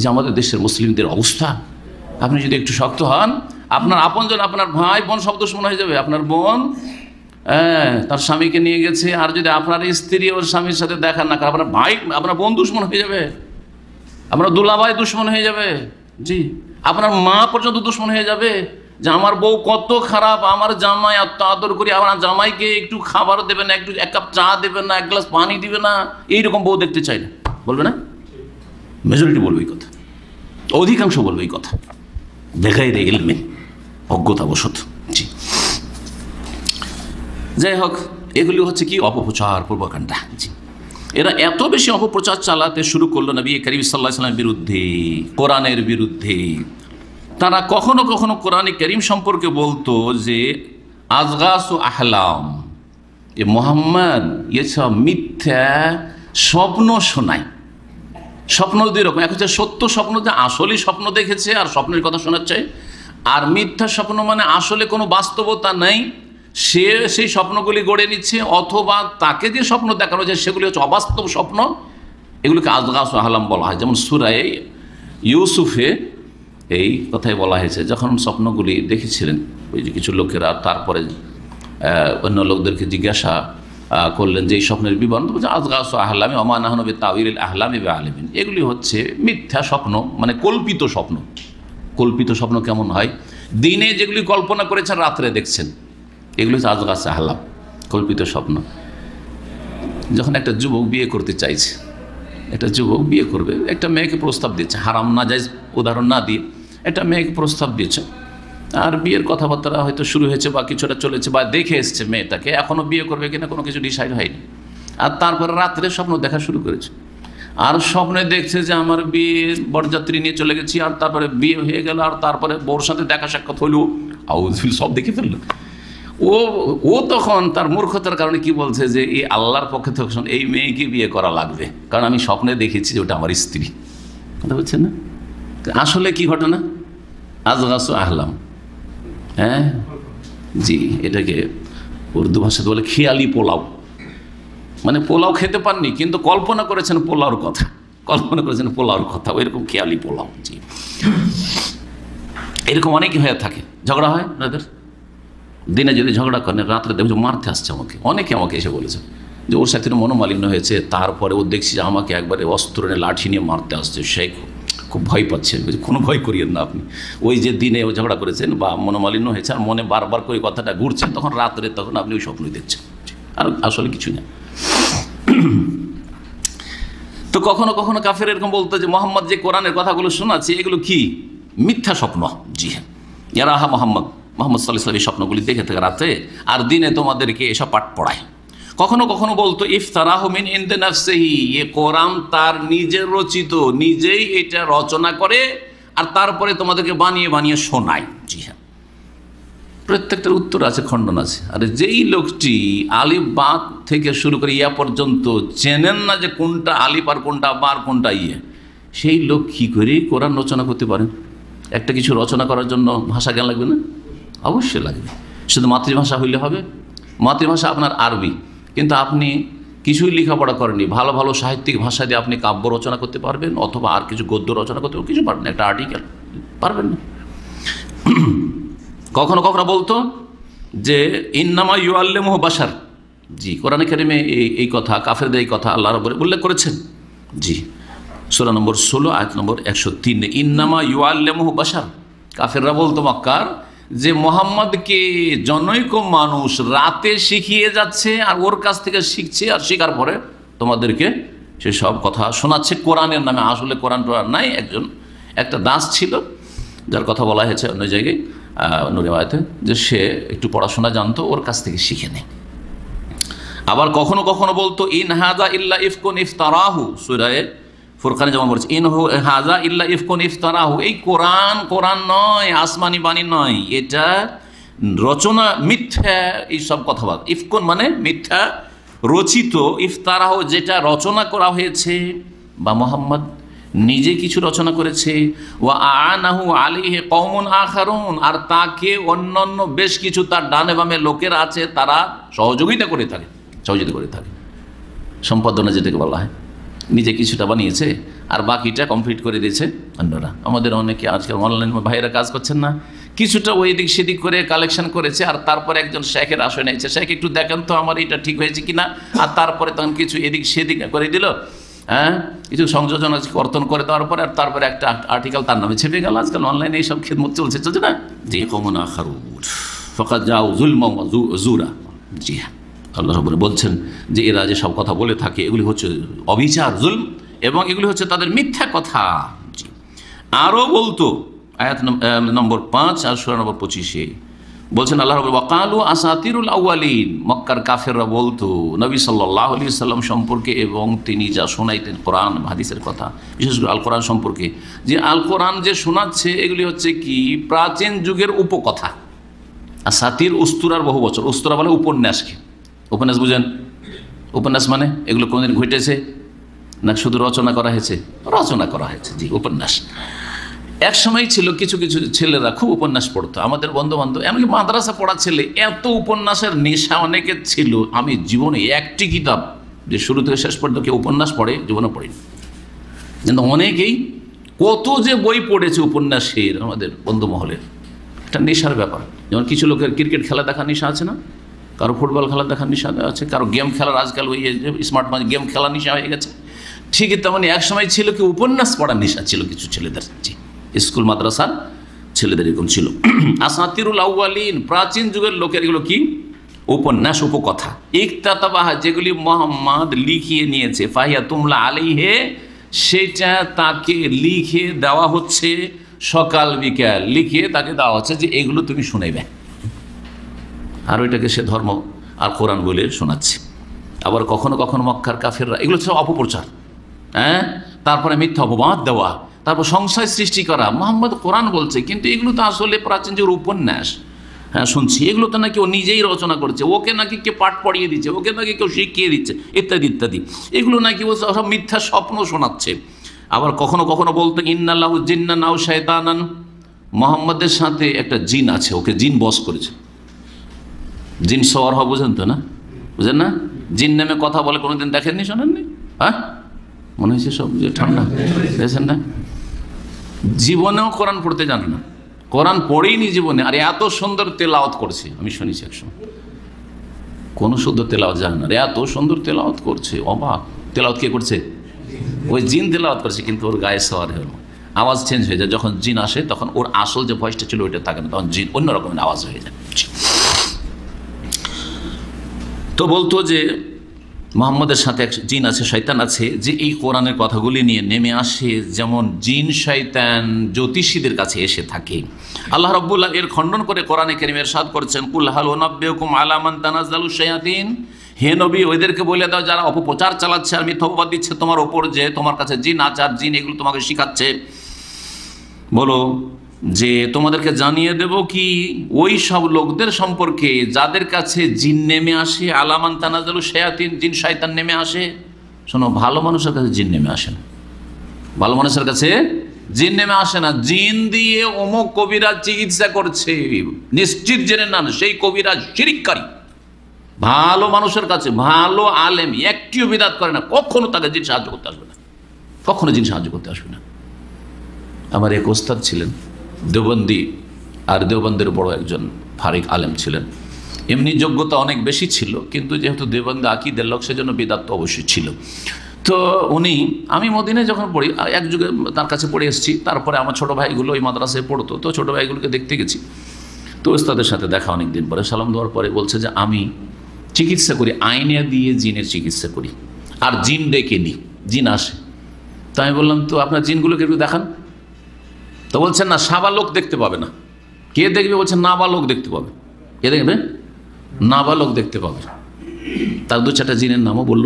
যে আমাদের দেশের মুসলিমদের অবস্থা। আপনি যদি একটু শক্ত হন, আপনার আপনজন, আপনার ভাই বোন সব দুশমন হয়ে যাবে। আপনার বোন হ্যাঁ, তার স্বামীকে নিয়ে গেছে, আর যদি আপনার স্ত্রী ওর স্বামীর সাথে দেখা না করে, আপনার ভাই, আপনার বোন দুশ্মন হয়ে যাবে, আপনার দুলাভাই দুশ্মন হয়ে যাবে, জি, আপনার মা পর্যন্ত দুশ্মন হয়ে যাবে যে আমার বউ কত খারাপ, আমার জামাই এত আদর করি, আমার জামাইকে একটু খাবার দেবে না, একটু এক কাপ চা দেবে না, এক গ্লাস পানি দিবে না, এইরকম বউ দেখতে চাই না, বলবে না? মেজরিটি বলবে এই কথা, অধিকাংশ বলবে এই কথা, দেখাই রে ইলমে, অজ্ঞতাবশত। জি, যাই হোক, এগুলি হচ্ছে কি অপপ্রচার, প্রোপাগান্ডা। জি, এরা এত বেশি অপপ্রচার চালাতে শুরু করলো নবী করিম সাল্লাল্লাহু আলাইহি ওয়াসাল্লামের বিরুদ্ধে, কোরআনের বিরুদ্ধে। তারা কখনো কখনো কোরআনে করিম সম্পর্কে বলতো যে আজগাস ও আহলাম, এ মোহাম্মদ এসব মিথ্যা স্বপ্ন শোনায়। স্বপ্ন দুই রকম, এক হচ্ছে সত্য স্বপ্ন, যে আসলেই স্বপ্ন দেখেছে আর স্বপ্নের কথা শোনাচ্ছে, আর মিথ্যা স্বপ্ন মানে আসলে কোনো বাস্তবতা নেই, সে সেই স্বপ্নগুলি গড়ে নিচ্ছে, অথবা তাকে যে স্বপ্ন দেখানো যায় সেগুলি হচ্ছে অবাস্তব স্বপ্ন। এগুলিকে আজগাস ও আহলাম বলা হয়। যেমন সূরা ইউসুফে এই কথাই বলা হয়েছে, যখন স্বপ্নগুলি দেখেছিলেন ওই যে কিছু লোকেরা, তারপরে অন্য লোকদেরকে জিজ্ঞাসা করলেন যে এই স্বপ্নের বিবরণ, বলছে আজগাস ও আহলামে ওমা নাহনু বিতাউইলিল আহলামি বিআলিমিন। এগুলি হচ্ছে মিথ্যা স্বপ্ন, মানে কল্পিত স্বপ্ন। কল্পিত স্বপ্ন কেমন হয়? দিনে যেগুলি কল্পনা করেছেন রাত্রে দেখছেন, এগুলি হচ্ছে আজগাস আহলাম, কল্পিত স্বপ্ন। যখন একটা যুবক বিয়ে করতে চাইছে, একটা যুবক বিয়ে করবে, একটা মেয়েকে প্রস্তাব দিচ্ছে, হারাম না জায়েজ উদাহরণ না দিয়ে একটা মেয়েকে প্রস্তাব দিচ্ছে, আর বিয়ের কথাবার্তা হয়তো শুরু হয়েছে বা কিছুটা চলেছে, বা দেখে এসছে মেয়েটাকে, এখনও বিয়ে করবে কিনা কোনো কিছু ডিসাইড হয়নি, আর তারপরে রাত্রে স্বপ্ন দেখা শুরু করেছে, আর স্বপ্নে দেখছে যে আমার বিয়ে বরযাত্রী নিয়ে চলে গেছি, আর তারপরে বিয়ে হয়ে গেল, আর তারপরে বউর সাথে দেখা সাক্ষাৎ হইল, আউযুবিল, সব দেখে ফেললো। ও তখন তার মূর্খতার কারণে কি বলছে যে এই আল্লাহর পক্ষে তখন এই মেয়েকে বিয়ে করা লাগবে, কারণ আমি স্বপ্নে দেখেছি যে ওটা আমার স্ত্রী। কথা বলছেন না? আসলে কি ঘটনা? আজগাস আহলাম। হ্যাঁ, জি, এটাকে উর্দু ভাষাতে বলে খেয়ালি পোলাও। মানে পোলাও খেতে পাননি, কিন্তু কল্পনা করেছেন পোলাওর কথা, কল্পনা করেছেন পোলাওর কথা, ওইরকম খেয়ালি পোলাও। জি, এরকম অনেকই হয়ে থাকে, ঝগড়া হয় আপনাদের। দিনে যদি ঝগড়া করেন, রাত্রে দেখো মারতে আসছে আমাকে, অনেকে আমাকে এসে বলেছে যে ওর সাথে মনোমালিন্য হয়েছে, তারপরে ও দেখছি যে আমাকে একবারে অস্ত্র নিয়ে লাঠি নিয়ে মারতে আসছে, সে খুব ভয় পাচ্ছেন। কোনো ভয় করিয়েন না আপনি, ওই যে দিনে ও ঝগড়া করেছেন বা মনোমালিন্য হয়েছে আর মনে বারবার করে কথাটা ঘুরছে, তখন রাত্রে তখন আপনি ওই স্বপ্নই দেখছেন, আর আসলে কিছু না। তো কখনো কখনো কাফের এরকম বলতো যে মোহাম্মদ যে কোরআনের কথাগুলো শোনাচ্ছে এগুলো কি মিথ্যা স্বপ্ন। জি হ্যাঁ, ইয়ারাহা মোহাম্মদ সাল্লাল্লাহু আলাইহি ওয়াসাল্লাম এই স্বপ্নগুলি দেখে থাকে রাতে, আর দিনে তোমাদেরকে এসব পাঠ পড়ায়। কখনো কখনো বলতো ইফতারাহু মিন ইনদি নাফসিহি, এ কোরআন তার নিজের রচিত, নিজেই এটা রচনা করে আর তারপরে তোমাদেরকে বানিয়ে বানিয়ে শোনায়। জি হ্যাঁ, প্রত্যেকটার উত্তর আছে, খণ্ডন আছে। আর যেই লোকটি আলিফ বা থেকে শুরু করে ইয়া পর্যন্ত চেনেন না যে কোনটা আলিফ আর কোনটা বা আর কোনটা ইয়ে, সেই লোক কী করে কোরআন রচনা করতে পারেন? একটা কিছু রচনা করার জন্য ভাষা জ্ঞান লাগবে না? অবশ্যই লাগবে। শুধু মাতৃভাষা হইলে হবে? মাতৃভাষা আপনার আরবি, কিন্তু আপনি কিছুই লেখাপড়া করেননি, ভালো ভালো সাহিত্যিক ভাষা দিয়ে আপনি কাব্য রচনা করতে পারবেন, অথবা আর কিছু গদ্য রচনা করতে কিছু পারবেন না, একটা আর্টিকেল পারবেন না। কখনো কখনো বলতো যে ইন্নামা ইউআল্লিমুহু বাশার। জি, কোরআনে কারিমে এই কথা, কাফেরদের এই কথা আল্লাহ রাব্বুল উল্লেখ করেছেন। জি, সূরা নম্বর 16 আয়াত নম্বর 103, ইন্নামা ইউআল্লিমুহু বাশার। কাফেররা বলতো মক্কার যে মোহাম্মদকে জনৈক মানুষ রাতে শিখিয়ে যাচ্ছে, আর ওর কাছ থেকে শিখছে, আর শেখার পরে তোমাদেরকে সে সব কথা শোনাচ্ছে কোরআনের নামে। আসলে কোরআন টোরআন নাই, একটা দাস ছিল যার কথা বলা হয়েছে অন্য জায়গায় অন্য রিওয়ায়াতে, যে সে একটু পড়াশোনা জানতো, ওর কাছ থেকে শিখে নেয়। আবার কখনো কখনো বলতো ইন হাযা ইল্লা ইফকুন ইফতারাহু, সূরা ফুরকানে যেমন বলছে ইন হাযা ইল্লা ইফকুন ইফতারাহু, এই কোরআন নয়, আসমানি বাণী নয়, এটা রচনা, মিথ্যা এইসব কথাবার্তা। ইফকুন মানে মিথ্যা, রচিত, ইফতারাহু যেটা রচনা করা হয়েছে, বা মোহাম্মদ নিজে কিছু রচনা করেছে, ওয়া আনাহু আলাইহি কওমুন আখারুন, আর তাকে অন্যান্য বেশ কিছু তার ডানে বামে লোকেরা আছে, তারা সহযোগিতা করে থাকে। সম্পাদনা যেটাকে বলা হয়, নিজে কিছুটা বানিয়েছে আর বাকিটা কমপ্লিট করে দিয়েছে অন্যরা। আমাদের অনেকে আজকাল অনলাইন ভাইয়েরা কাজ করছেন না, কিছুটা ওই দিক সেদিক করে কালেকশন করেছে, আর তারপরে একজন শেখের আশয় নিয়েছে, শেখ একটু দেখেন তো আমার এটা ঠিক হয়েছে কিনা, আর তারপরে তখন কিছু এদিক সেদিক করে দিল, হ্যাঁ, কিছু সংযোজন কর্তন করে দেওয়ার পরে, আর তারপরে একটা আর্টিকেল তার নামে ছেপে গেল। আজকাল অনলাইনে এইসব খেদমত চলছে না, জি কমন আখারুর ফকাত যাও জুলম জুরা। জি হ্যাঁ, আল্লাহ রাব্বুল বলছেন যে এরা যে সব কথা বলে থাকে এগুলি হচ্ছে অবিচার, জুলম, এবং এগুলি হচ্ছে তাদের মিথ্যা কথা। জি, আরও বলতো আয়াত নম্বর 5 আর সূরা নম্বর 25 বলছেন আল্লাহ রাব্বুল ওয়াকালু আসাতিরুল আউয়ালিন, মক্কার কাফেররা বলতো নবী সাল্লাল্লাহু আলাইহি সাল্লাম সম্পর্কে এবং তিনি যা শোনাইতেন কোরআন হাদিসের কথা, বিশেষ করে আল কোরআন সম্পর্কে, যে আল কোরআন যে শোনাচ্ছে এগুলি হচ্ছে কি প্রাচীন যুগের উপকথা। আসাতির উস্তুরার বহু বছর, উস্তুরা বলে উপন্যাসকে, উপন্যাস বুঝেন, উপন্যাস মানে এগুলো কোনদিন ঘটেছে না শুধু রচনা করা হয়েছে? রচনা করা হয়েছে, জি উপন্যাস। এক সময় ছিল কিছু কিছু ছেলেরা খুব উপন্যাস পড়তো, আমাদের বন্ধু বান্ধব, এমনকি মাদ্রাসা পড়া ছেলে, এত উপন্যাসের নেশা অনেকের ছিল। আমি জীবনে একটি কিতাব যে শুরু থেকে শেষ পর্যন্ত কেউ উপন্যাস পড়ে জীবনে পড়িনি, কিন্তু অনেকেই কত যে বই পড়েছে উপন্যাসের, আমাদের বন্ধু মহলের একটা নেশার ব্যাপার। যেমন কিছু লোকের ক্রিকেট খেলা দেখার নেশা আছে না, কারো ফুটবল খেলা দেখার নেশা আছে, কারো গেম খেলার, আজকাল ওই স্মার্ট গেম খেলার নেশা হয়ে গেছে। ঠিকই তেমনই এক সময় ছিল কি উপন্যাস পড়ার নেশা ছিল কিছু ছেলেদের, স্কুল মাদ্রাসার ছেলেদের এরকম ছিল। আসাতিরুল আউয়ালিন, প্রাচীন যুগের লোকের এগুলো কি উপন্যাস, উপকথা। ইকতাতাবাহা, যেগুলি মুহাম্মদ লিখিয়ে নিয়েছে, ফাহিয়া তুমলা আলাইহে, সেটা তাকে লিখে দেওয়া হচ্ছে, সকাল বিকাল লিখে তাকে দেওয়া হচ্ছে যে এগুলো তুমি শুনাইবে, আর ওইটাকে সে ধর্ম আর কোরআন বলে শোনাচ্ছে। আবার কখনো কখনো মক্কার কাফেররা, এগুলো হচ্ছে অপপ্রচার, হ্যাঁ, তারপরে মিথ্যা অপবাদ দেওয়া, তারপর সংশয় সৃষ্টি করা। মোহাম্মদ কোরআন বলছে কিন্তু এগুলো তো আসলে প্রাচীন যুগের উপন্যাস, হ্যাঁ শুনছি, এগুলো তো নাকি ও নিজেই রচনা করছে, ওকে নাকি কেউ পাঠ পড়িয়ে দিচ্ছে, ওকে নাকি কেউ শিখিয়ে দিচ্ছে, ইত্যাদি ইত্যাদি। এগুলো নাকি ও সব মিথ্যা স্বপ্ন শোনাচ্ছে। আবার কখনো কখনো বলতো ইন্নাল্লাহু জিন্নান আও শায়তানান, মোহাম্মদের সাথে একটা জিন আছে, ওকে জিন বশ করেছে। জিন সওয়ার হওয়া বুঝেন তো না, বুঝেন না? জিন নামে কথা বলে কোনোদিন দেখেননি, শোনেননি? হ্যাঁ, মনে হয়েছে সব যে ঠান্ডা দেখেছেন না, জীবনেও কোরআন পড়তে জানে না, কোরআন পড়েইনি জীবনে, আর এত সুন্দর তেলাওয়াত করছে। আমি শুনেছি একসময় কোনো শুদ্ধ তেলাওয়াত জানে না, এত সুন্দর তেলাওয়াত করছে, অবাক। তেলাওয়াত কে করছে? ওই জিন তেলাওয়াত করছে, কিন্তু ওর গায়ে সওয়ার হলো, আওয়াজ চেঞ্জ হয়ে যায়। যখন জিন আসে তখন ওর আসল যে ভয়েসটা ছিল ওইটা থাকে না, তখন জিন অন্য রকমের আওয়াজ হয়ে যায়। তো বলতো যে মোহাম্মদের সাথে এক জিন আছে, শয়তান আছে, যে এই কোরআনের কথাগুলি নিয়ে নেমে আসে, যেমন জিন শয়তান জ্যোতিষীদের কাছে এসে থাকে। আল্লাহ রাব্বুল আলামিন এর খণ্ডন করে কোরআনে কারীমে ইরশাদ করেছেন, কুল হাল উনাব্বিউকুম আলা মান তানাজ্জালু শায়াতিন, হে নবী ওদেরকে বলে দাও যারা অপপ্রচার চালাচ্ছে আর মিথ্যা অপবাদ দিচ্ছে তোমার ওপর, যে তোমার কাছে জিন আছে আর জিন এগুলো তোমাকে শিখাচ্ছে, বলো যে তোমাদেরকে জানিয়ে দেব কি ওই সব লোকদের সম্পর্কে যাদের কাছে জিন নেমে আসে, আলামান তানাজ্জালু শায়াতিন, জিন শয়তান নেমে আসে। শোনো, ভালো মানুষের কাছে জিন নেমে আসে না, ভালো মানুষের কাছে জিন নেমে আসে না। জিন দিয়ে অমুক কবিরাজ চিকিৎসা করছে, নিশ্চিত জেনে নেন সেই কবিরাজ শিরিককারী। ভালো মানুষের কাছে ভালো আলেম একটিও বিদাত করে না, কখনো তাকে জিন সাহায্য করতে আসবে না, কখনো জিন সাহায্য করতে আসবে না। আমার এক ওস্তাদ ছিলেন দেওবন্দি, আর দেওবন্দের বড় একজন ফারিক আলেম ছিলেন। এমনি যোগ্যতা অনেক বেশি ছিল, কিন্তু যেহেতু দেওবন্দি আকিদের লোক সেজন্য বিদাত তো অবশ্যই ছিল। তো উনি, আমি মদিনায় যখন পড়ি, এক যুগে তার কাছে পড়ে এসেছি, তারপরে আমার ছোটো ভাইগুলো ওই মাদ্রাসায় পড়তো, তো ছোটো ভাইগুলোকে দেখতে গেছি। তো ওস্তাদের সাথে দেখা অনেক দিন পরে, সালাম দেওয়ার পরে বলছে যে আমি চিকিৎসা করি, আইনিয়া দিয়ে জিনের চিকিৎসা করি, আর জিন ডেকে নিই, জিন আসে। তো আমি বললাম তো আপনার জিনগুলোকে একটু দেখান। তো বলছেন না, সাবালক দেখতে পাবে না। কে দেখবে? বলছেন নাবালক দেখতে পাবে। কে দেখবে? নাবালক দেখতে পাবে। তার দু চারটা জিনের নামও বলল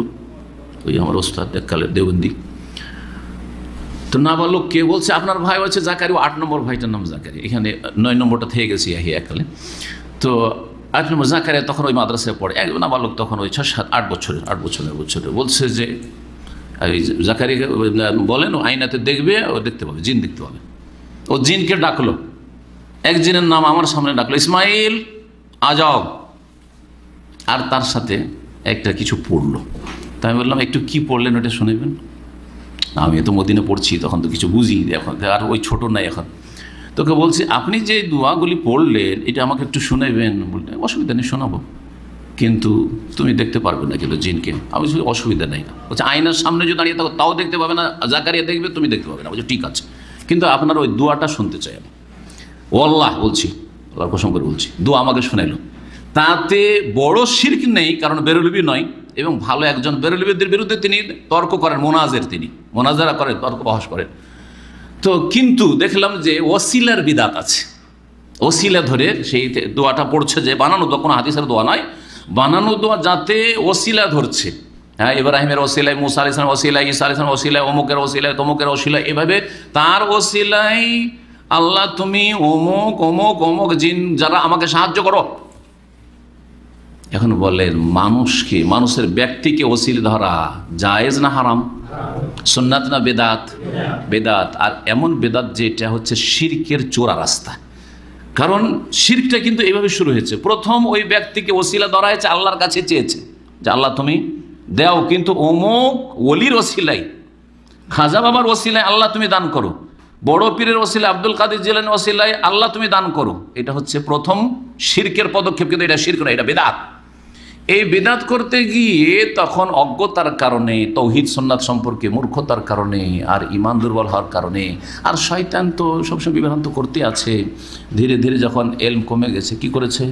ওই আমার ওস্তাদ এককালের দেওবন্দি। তো নাবালক কে? বলছে আপনার ভাই হচ্ছে জাকারি, 8 নম্বর ভাইটার নাম জাকারি, এখানে 9 নম্বরটা থেকে গেছি এককালে। তো 8 নম্বর জাকারিয়া তখন ওই মাদ্রাসায় পড়ে, এক নাবালক তখন ওই 6-7-8 বছরের। বলছে যে জাকারিয়াকে বলেন ও আইনাতে দেখবে, ও দেখতে পাবে, জিন দেখতে পাবে। ও জিনকে ডাকলো, এক জিনের নাম আমার সামনে ডাকলো, ইসমাইল আজাও, আর তার সাথে একটা কিছু পড়লো। তাই আমি বললাম একটু কি পড়লেন ওটা শুনেবেন। আমি তো মদিনে পড়ছি, তখন তো কিছু বুঝি এখন, আর ওই ছোট নাই এখন। তো তোকে বলছি আপনি যে দোয়াগুলি পড়লেন এটা আমাকে একটু শোনাবেন। বললেন অসুবিধা নেই, শোনাবো, কিন্তু তুমি দেখতে পারবে না কিন্তু জিনকে। আমি বলছি অসুবিধা নেই। বলছে আয়নার সামনে যদি দাঁড়িয়ে থাকো তাও দেখতে পাবে না, জাকারিয়া দেখবে, তুমি দেখতে পাবে না। বলছে ঠিক আছে, কিন্তু আপনার ওই দোয়াটা শুনতে চাই আমি। ও আল্লাহ, বলছি আল্লাহর কসম করে বলছি, দোয়া আমাকে শোনাইল। তাতে বড় শিরক নেই, কারণ বেরলবি নয়, এবং ভালো একজন বেরলবিদের বিরুদ্ধে তিনি তর্ক করেন, তিনি মোনাজারা করেন, তর্ক বহস করেন। তো কিন্তু দেখলাম যে ওসিলার বিদাত আছে। ওসিলা ধরে সেই দোয়াটা পড়ছে, যে বানানো দোয়া, কোনো হাদিসের দোয়া নয়, বানানো দোয়া, যাতে ওসিলা ধরছে। হ্যাঁ, ইব্রাহিমের ওসিলায়, মুসা আলাইহিস সালামের ওসিলায়, ঈসা আলাইহিস সালামের ওসিলায়, অমুকের ওসিলায়, তমুকের ওসিলায়, এভাবে তার ওসিলায় আল্লাহ তুমি অমুক অমুক অমুক জিন যারা আমাকে সাহায্য করো। এখন বলেন মানুষের ব্যক্তিকে ওসিলা ধরা জায়েজ না হারাম? সুন্নাত না বেদাত? বেদাত। আর এমন বেদাত যেটা হচ্ছে শিরকের চোরা রাস্তা। কারণ শিরকটা কিন্তু এইভাবে শুরু হয়েছে, প্রথম ওই ব্যক্তিকে ওসিলা ধরা হয়েছে, আল্লাহর কাছে চেয়েছে যে আল্লাহ তুমি দাও, কিন্তু অমুক ওলির ওসিলাই, খাজা বাবার ওসিলায় আল্লাহ তুমি দান করো, বড় পীরের ওসিলায়, আব্দুল কাদের জিলানীর ওসিলায় আল্লাহ তুমি দান করো। এটা হচ্ছে প্রথম শিরকের পদক্ষেপ, কিন্তু এটা শিরক না, এটা বেদাত। এই বেদাত করতে গিয়ে তখন অজ্ঞতার কারণে, তৌহিদ সুন্নাত সম্পর্কে মূর্খতার কারণে, আর ঈমান দুর্বল হওয়ার কারণে, আর শয়তান তো সবসময় বিভ্রান্ত করতে আছে। ধীরে ধীরে যখন এলম কমে গেছে, কি করেছে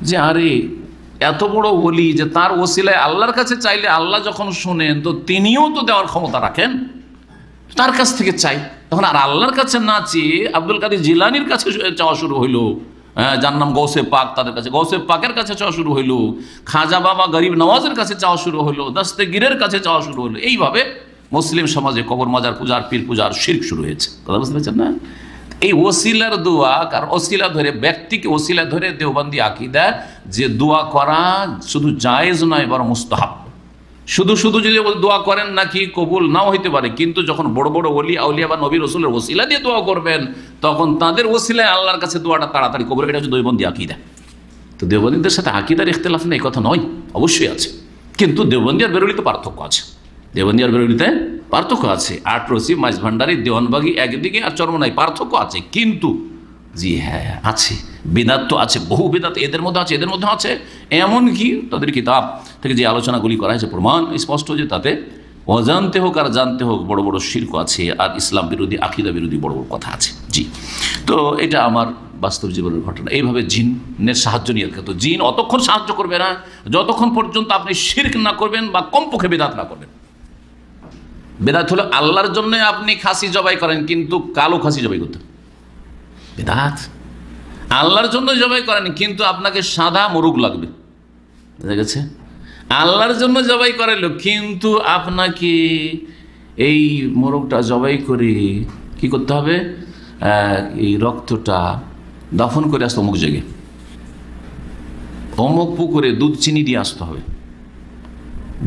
যে আরে এত বড় ওলি, যে তার ওসিলায় আল্লাহর কাছে চাইলে আল্লাহ যখন শোনেন, তো তিনিও তো দেওয়ার ক্ষমতা রাখেন, তার কাছ থেকে চাই। তখন আর আল্লাহর কাছে না চেয়ে আব্দুল কাদের জিলানীর কাছে চাওয়া শুরু হইলো, যার নাম গৌসে পাক, তাদের কাছে, গৌসে পাকের কাছে চাওয়া শুরু হইলো, খাজা বাবা গরিব নওয়াজের কাছে চাওয়া শুরু হলো, দস্তগীরের কাছে চাওয়া শুরু হলো। এইভাবে মুসলিম সমাজে কবর মাজার পূজার, পীর পূজার শিরক শুরু হয়েছে। কথা বুঝতে পারছেন না? এই ওসিলার দোয়া, কারণ ওসিলা ধরে, ব্যক্তিকে ওসিলা ধরে দেওবন্দি আকীদা যে দোয়া করা শুধু জায়েজ নয়, বরং মুস্তাহাব। শুধু শুধু যদি দোয়া করেন নাকি কবুল নাও হইতে পারে, কিন্তু যখন বড় বড় ওলি আউলিয়া বা নবী রাসূলের ওসিলা দিয়ে দোয়া করবেন, তখন তাদের ওসিলায় আল্লাহর কাছে দোয়াটা তাড়াতাড়ি কবুল। এটা হচ্ছে দেওবন্দি আকীদা। তো দেওবন্দীদের সাথে আকীদার ইখতিলাফ নেই, কথা নয়, অবশ্যই আছে, কিন্তু দেওবন্দি আর বেরোলিতে পার্থক্য আছে। দেওবন্দি আর বেরোলিতে পার্থক্য আছে। আটরসি, মাইজভান্ডারি, দেওয়ানবাগি একদিকে, আর চরমনাই, পার্থক্য আছে। কিন্তু জি হ্যাঁ আছে, বেদাত তো আছে, বহু বেদাত এদের মধ্যে আছে, এদের মধ্যে আছে। এমনকি তাদের কিতাব থেকে যে আলোচনাগুলি করা হয়েছে, প্রমাণ স্পষ্ট যে তাতে অজান্তে হোক আর জানতে হোক বড় বড় শিরক আছে, আর ইসলাম বিরোধী, আকীদা বিরোধী বড় বড় কথা আছে। জি, তো এটা আমার বাস্তব জীবনের ঘটনা। এইভাবে জিনের সাহায্য নিয়ে, তো জিন অতক্ষণ সাহায্য করবে না যতক্ষণ পর্যন্ত আপনি শিরক না করবেন, বা কমপক্ষে বেদাত না করবেন। বেদাত হলো আল্লাহর জন্য আপনি খাসি জবাই করেন, কিন্তু কালো খাসি জবাই করতেন, বেদাত। আল্লাহর জন্য জবাই করেন, কিন্তু আপনাকে সাদা মোরগ লাগবে, বুঝা গেছে? আল্লাহর জন্য জবাই করাইল, কিন্তু আপনাকে এই মোরগটা জবাই করে কি করতে হবে, এই রক্তটা দফন করে আসতে অমুক জায়গায়, অমুক পুকুরে দুধ চিনি দিয়ে আসতে হবে।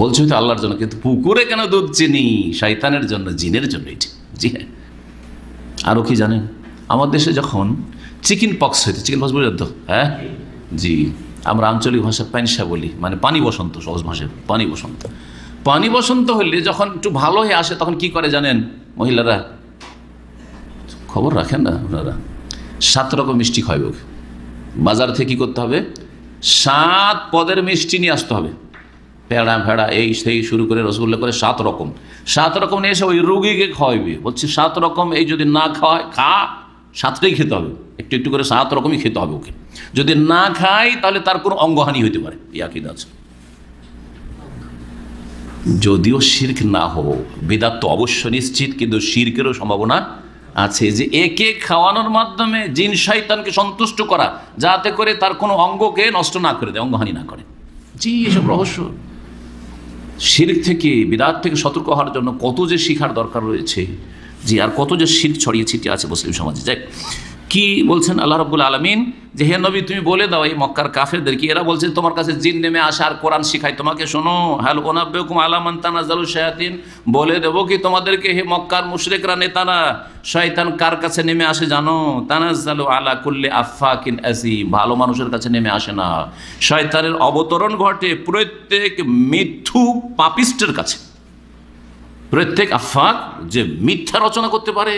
বলছে হয়তো আল্লাহর জন্য, কিন্তু পুকুরে কেন দুধ চিনি? শয়তানের জন্য, জিনের জন্য এটি। জি হ্যাঁ। আরও কি জানেন, আমার দেশে যখন চিকেন পক্স হইতো, চিকেন পক্স বুঝলেন তো? হ্যাঁ জি, আমরা আঞ্চলিক ভাষায় প্যানসা বলি, মানে পানি বসন্ত, সহজ ভাষায় পানি বসন্ত। পানি বসন্ত হলে যখন একটু ভালো হয়ে আসে, তখন কি করে জানেন মহিলারা? খবর রাখেন না আপনারা? 7 রকম মিষ্টি খাওয়াবে ওকে। বাজার থেকে কী করতে হবে? 7 পদের মিষ্টি নিয়ে আসতে হবে, পেড়া ভেড়া এই সেই শুরু করে রসগোল্লা করে 7 রকম নিয়ে এসে ওই রুগীকে খাওয়াইবে। বলছি 7 রকম, এই যদি না খাওয়ায়, 7টাই খেতে হবে, একটু একটু করে 7 রকমই খেতে হবে ওকে। যদি না খায় তাহলে তার কোনো অঙ্গহানি হইতে পারে, এই আকীদা আছে। যদিও শিরক না হোক, বিদআত তো অবশ্য নিশ্চিত, কিন্তু শিরকেরও সম্ভাবনা আছে, যে একে খাওয়ানোর মাধ্যমে জিন শয়তানকে সন্তুষ্ট করা, যাতে করে তার কোনো অঙ্গকে নষ্ট না করে দেয়, অঙ্গহানি না করে। জি, এসব রহস্য। শিরক থেকে, বিদআত থেকে সতর্ক হওয়ার জন্য কত যে শিখার দরকার রয়েছে। জি, আর কত যে শিরক ছড়িয়ে ছিটিয়ে আছে মুসলিম সমাজে। যাই, কি বলছেন আল্লাহ রাব্বুল আলামিন, যে হে নবী তুমি বলে দাও এই মক্কার কাফেরদেরকে, এরা বলছে তোমার কাছে জিন নেমে আসে আর কোরআন শিখায় তোমাকে, শোনো, হাল উনাব্বিউকুম আলা মান তানাজ্জালু শায়াতিন, বলে দেবো কি তোমাদেরকে হে মক্কার মুশরিকরা, নেতারা, শয়তান কার কাছে নেমে আসে জানো? তানাজ্জালু আলা কুল্লি আফাকিন আসিম, ভালো মানুষের কাছে নেমে আসে না। শয়তানের অবতরণ ঘটে প্রত্যেক মিথ্যুক পাপিষ্টের কাছে। প্রত্যেক আফাক, যে মিথ্যা রচনা করতে পারে,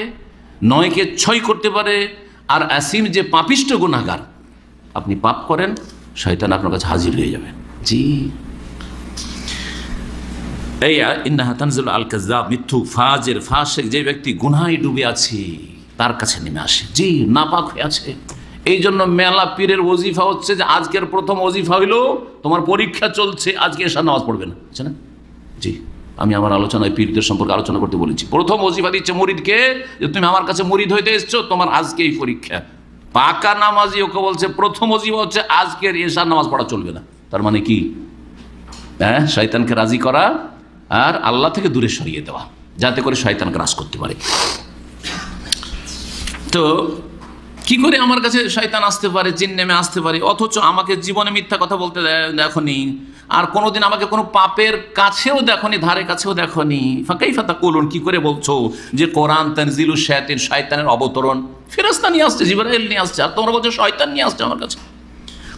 নয়কে 6 করতে পারে, আর আসিম যে পাপিষ্ট গুনাহগার, আপনি পাপ করেন, শয়তান আপনার কাছে হাজির হয়ে যাবে। জি, এই ইন্নাহা তানজিলু আল কাযযাব, মিথ্যুক, ফাজির, ফাসিক, যে ব্যক্তি গুনাহে ডুবে আছে তার কাছে নেমে আসে। জি, নাপাক হয়ে আছে। এই জন্য মেলা পীরের ওজিফা হচ্ছে যে আজকের প্রথম ওজিফা হইল তোমার পরীক্ষা চলছে, আজকে এশার নামাজ পড়বে না, বুঝছে না? জি, আমি আমার আলোচনায় পীরদের সম্পর্কে আলোচনা করতে বলেছি। প্রথম ওজিফা দিচ্ছে মুরিদকে যে তুমি আমার কাছে মুরিদ হইতে এসছো, তোমার আজকে এই পরীক্ষা। পাকা নামাজি ওকে বলছে প্রথম ওজিফা হচ্ছে আজকের এশার নামাজ পড়া চলবে না। তার মানে কি? হ্যাঁ, শয়তানকে রাজি করা আর আল্লাহ থেকে দূরে সরিয়ে দেওয়া, যাতে করে শয়তান গ্রাস করতে পারে। তো কি করে আমার কাছে শয়তান আসতে পারে, জিন নেমে আসতে পারে, অথচ আমাকে জীবনে মিথ্যা কথা বলতে দেখনি, আর কোনোদিন আমাকে কোনো পাপের কাছেও দেখনি, ধারে কাছেও দেখনি। ফাঁকাইফা তাকুলুন, কি করে বলছো যে কোরআন তানজিলু শায়াতিন, শয়তানের অবতরণ, ফেরেশতা নিয়ে আসছে, জিবরাইল নিয়ে আসছে, আর তোমরা বলছো শয়তান নিয়ে আসছে আমার কাছে।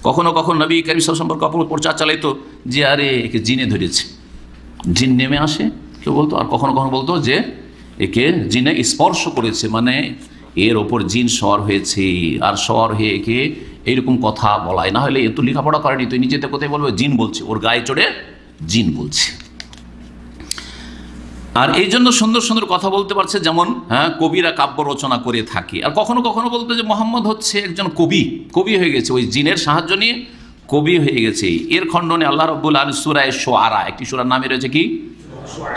কখনো কখনো নবী কারীম সাল্লাল্লাহু আলাইহি ওয়াসাল্লাম সম্পর্কে অপপ্রচার চালাইতো যে আরে একে জিনে ধরেছে, জিন নেমে আসে কেউ বলতো, আর কখনো কখনো বলতো যে একে জিনে স্পর্শ করেছে, মানে এর ওপর জিন সওয়ার হয়েছে, আর সওয়ার হয়ে একে এইরকম কথা বলায়, না হলে এ তো লেখাপড়া করেনি, তুই নিজেতে কোথায় বলবে জিন বলছে, ওর গায়ে চড়ে জিন বলছে। আর এই জন্য সুন্দর সুন্দর কথা বলতে পারছে, যেমন হ্যাঁ কবিরা কাব্য রচনা করে থাকে। আর কখনো কখনো বলতো যে মোহাম্মদ হচ্ছে একজন কবি হয়ে গেছে, ওই জিনের সাহায্য নিয়ে কবি হয়ে গেছে। এর খণ্ডনে আল্লাহ রাব্বুল আলামিন সূরা শুআরা, একটি সূরার নামে রয়েছে কি?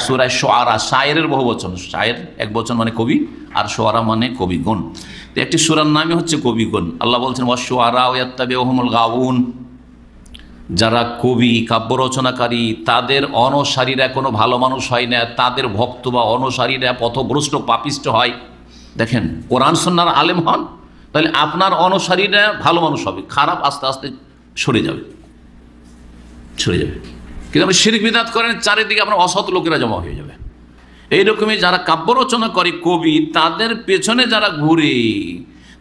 সূরা শুআরা। শায়েরের বহু বচন, শায়ের এক বচন মানে কবি, আর শুআরা মানে কবিগণ। তো একটি সূরার নামই হচ্ছে কবিগণ। আল্লাহ বলছেন ওয়াশ-শুআরা ইয়াত্তাবিউহুমুল গাউন, যারা কবি কাব্য রচনাকারী তাদের অনুসারীরা কোনো ভালো মানুষ হয় না, তাদের ভক্ত বা অনুসারীরা পথভ্রষ্ট পাপিষ্ট হয়। দেখেন, কোরআন সুন্নাহর আলেম হন, তাহলে আপনার অনুসারীরা ভালো মানুষ হবে, খারাপ আস্তে আস্তে সরে যাবে। কিন্তু আপনি শিরক বিদআত করেন, চারিদিকে আপনার অসৎ লোকেরা জমা হয়ে যাবে। এইরকমই যারা কাব্য রচনা করে কবি, তাদের পেছনে যারা ঘুরে,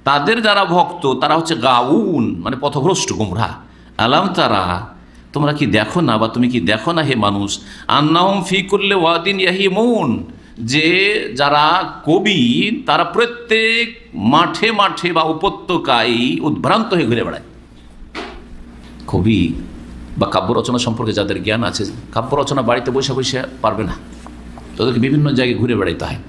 তাদের যারা ভক্ত, তারা হচ্ছে গাউন, মানে পথভ্রষ্ট গুমরাহ। আলাম তারা, তোমরা কি দেখো না, বা তুমি কি দেখো না হে মানুষ, আন্নাহুম ফি কুল্লি ওয়াদিন ইয়াহিমুন, যে যারা কবি তারা প্রত্যেক মাঠে মাঠে বা উপত্যকায় উদ্ভ্রান্ত হয়ে ঘুরে বেড়ায়। কবি বা কাব্য রচনা সম্পর্কে যাদের জ্ঞান আছে, কাব্য রচনা বাড়িতে বসে বসে পারবে না, তাদেরকে বিভিন্ন জায়গায় ঘুরে বেড়াইতে হয়।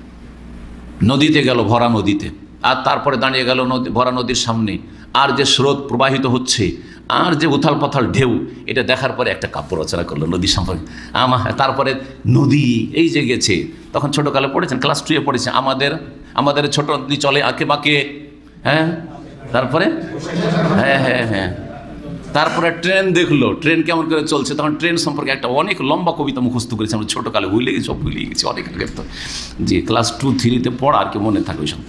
নদীতে গেল, ভরা নদীতে, আর তারপরে দাঁড়িয়ে গেল ভরা নদীর সামনে, আর যে স্রোত প্রবাহিত হচ্ছে, আর যে উথাল পাথাল ঢেউ, এটা দেখার পরে একটা কাব্য রচনা করলো নদী সম্পর্কে। তারপরে নদী এই যে গেছে, তখন ছোটোকালে পড়েছেন, ক্লাস 2-এ পড়েছে, আমাদের ছোট নদী চলে আঁকে বাঁকে, হ্যাঁ, তারপরে হ্যাঁ তারপরে ট্রেন দেখলো, ট্রেন কেমন করে চলছে, তখন ট্রেন সম্পর্কে একটা অনেক লম্বা কবিতা মুখস্থ করেছে আমরা ছোটোকালে, ভুলে গেছি অনেক আগে তো, যে ক্লাস 2-3-তে পড়া আর কি মনে থাকে ওইসব।